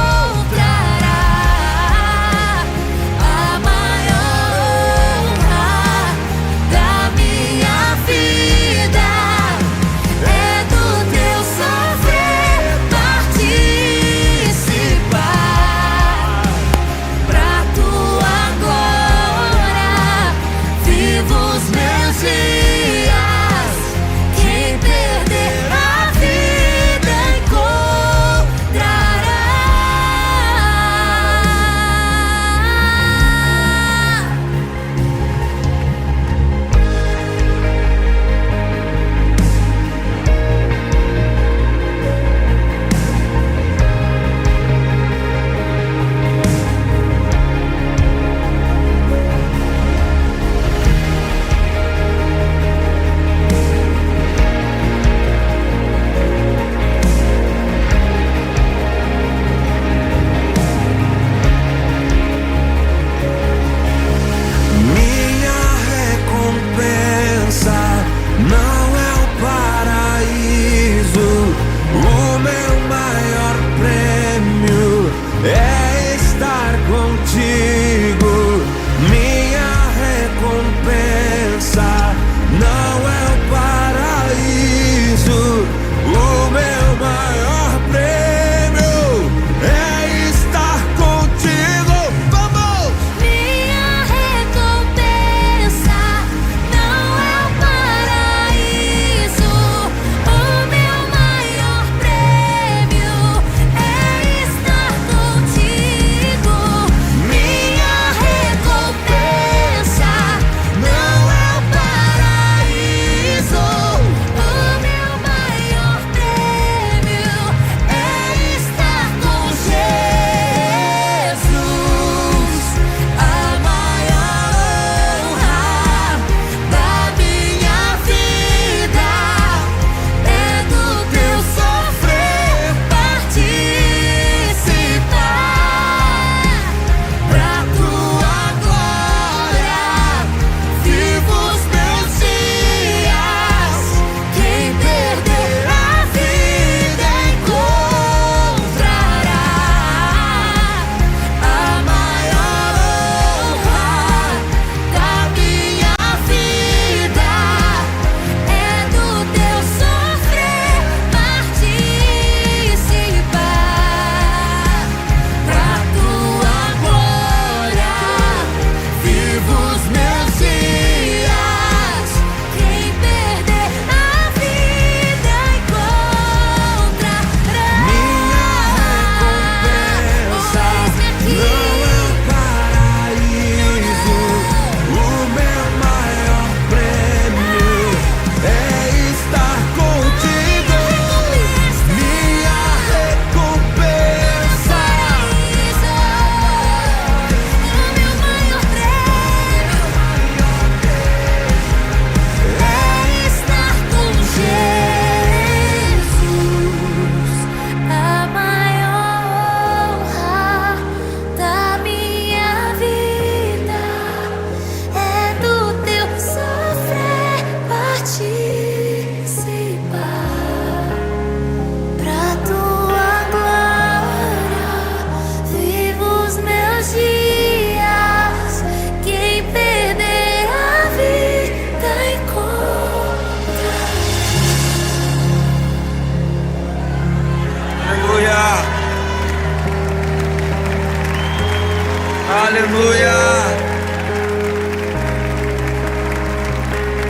Aleluia.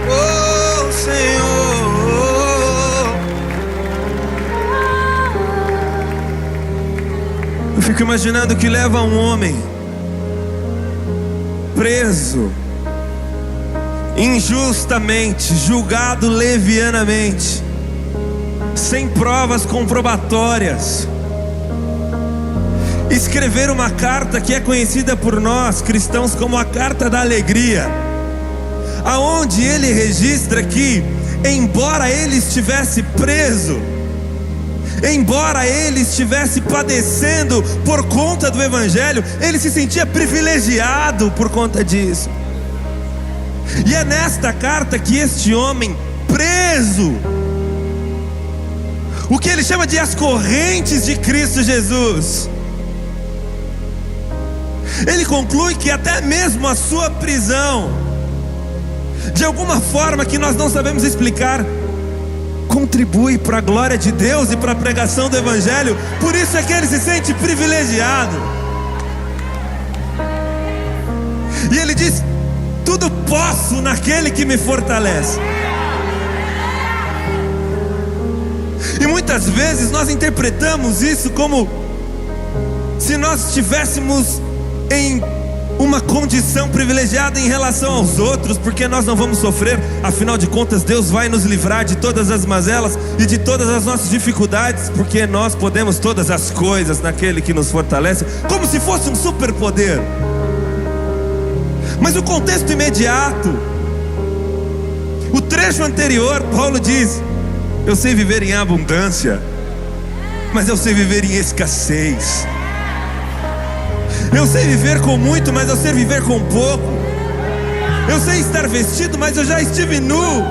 Oh, Senhor. Eu fico imaginando que leva um homem preso, injustamente, julgado levianamente, sem provas comprobatórias, escrever uma carta que é conhecida por nós cristãos como a Carta da Alegria, aonde ele registra que, embora ele estivesse preso, embora ele estivesse padecendo por conta do Evangelho, ele se sentia privilegiado por conta disso. E é nesta carta que este homem preso, o que ele chama de as correntes de Cristo Jesus, ele conclui que até mesmo a sua prisão, de alguma forma que nós não sabemos explicar, contribui para a glória de Deus e para a pregação do Evangelho. Por isso é que ele se sente privilegiado. E ele diz: tudo posso naquele que me fortalece. E muitas vezes nós interpretamos isso como se nós estivéssemos em uma condição privilegiada em relação aos outros, porque nós não vamos sofrer. Afinal de contas, Deus vai nos livrar de todas as mazelas e de todas as nossas dificuldades, porque nós podemos todas as coisas naquele que nos fortalece, como se fosse um superpoder. Mas o contexto imediato, o trecho anterior, Paulo diz: eu sei viver em abundância, mas eu sei viver em escassez. Eu sei viver com muito, mas eu sei viver com pouco. Eu sei estar vestido, mas eu já estive nu.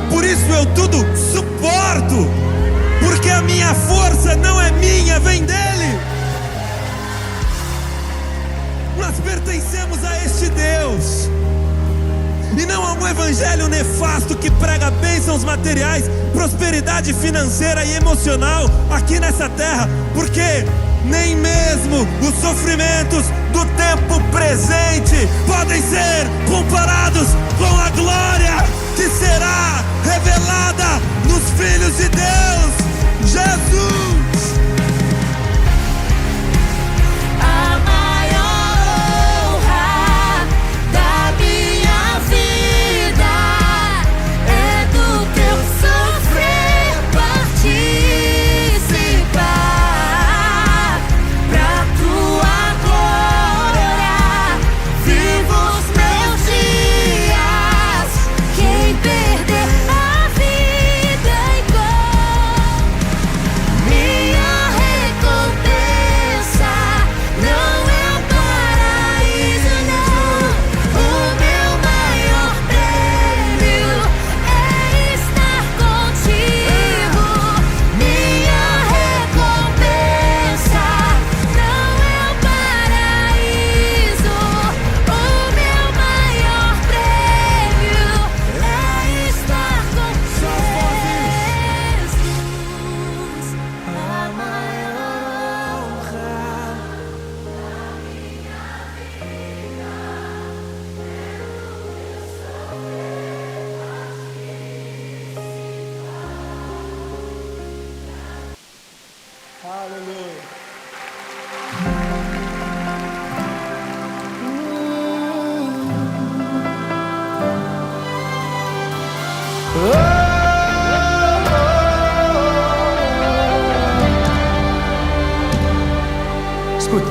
Por isso eu tudo suporto, porque a minha força não é minha, vem dele. Nós pertencemos a este Deus, e não a um evangelho nefasto que prega bênçãos materiais, prosperidade financeira e emocional aqui nessa terra, porque nem mesmo os sofrimentos do tempo presente podem ser comparados com a glória que será revelada nos filhos de Deus, Jesus. A maior honra da minha vida é do teu sofrer participar. Pra tua glória vivo os meus dias. Quem perder a vida igual, minha recompensa não é o paraíso, não. O meu maior prêmio é estar contigo. Minha recompensa não é o paraíso. O meu maior prêmio é estar com Jesus. A maior honra. Aleluia. Escuta.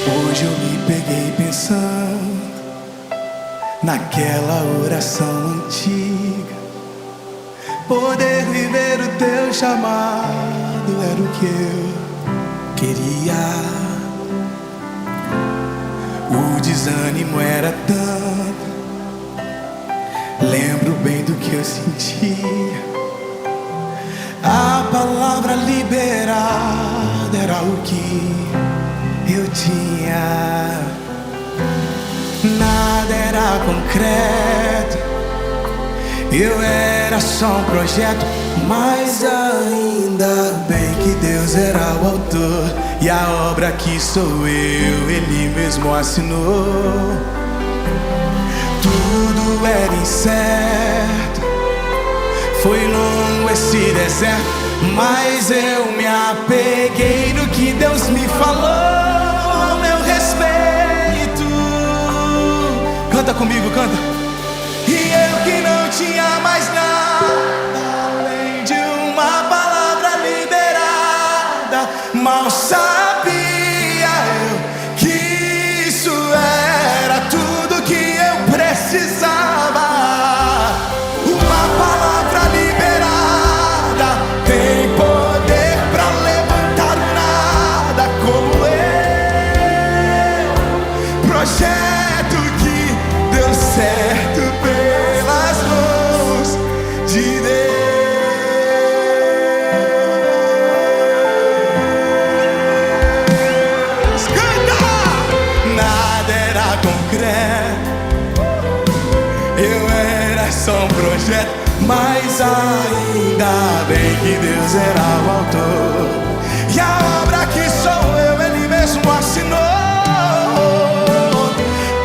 Hoje eu me peguei pensando naquela oração antiga. Poder viver o teu chamado era o que eu queria. O desânimo era tanto, lembro bem do que eu sentia. A palavra liberada era o que eu tinha. Nada era concreto, Eu era só um projeto, mas ainda bem que Deus era o autor. E a obra que sou eu, Ele mesmo assinou. Tudo era incerto, foi longo esse deserto, mas eu me apeguei no que Deus me falou ao meu respeito. Canta comigo, canta. E eu que não tinha mais nada além de uma palavra liberada, mal sabia eu que isso era tudo que eu precisava. Uma palavra liberada tem poder pra levantar o nada, como eu. Projeto que deu certo pelas mãos de Deus. Canta! Nada era concreto, eu era só um projeto, mas ainda bem que Deus era o autor. E a obra que sou eu, Ele mesmo assinou.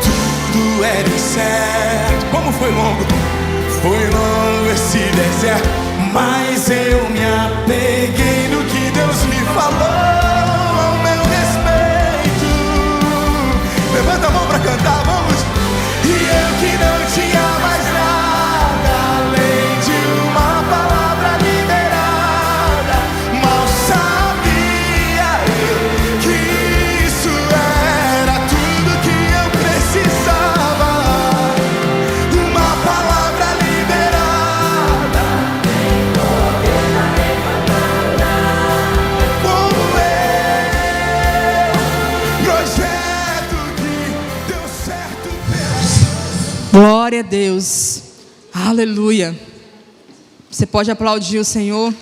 Tudo era incerto, como foi longo esse deserto, mas eu me apeguei no que Deus me falou ao meu respeito. Levanta a mão pra cantar, vamos. E eu que não tinha mais nada além de uma palavra liberada, mal sabia eu que isso era tudo que eu precisava. Uma palavra liberada como eu. Projeto que deu certo pela... Glória a Deus. Aleluia. Você pode aplaudir o Senhor.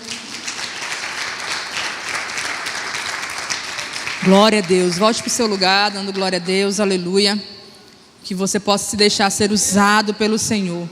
Glória a Deus. Volte para o seu lugar, dando glória a Deus. Aleluia. Que você possa se deixar ser usado pelo Senhor.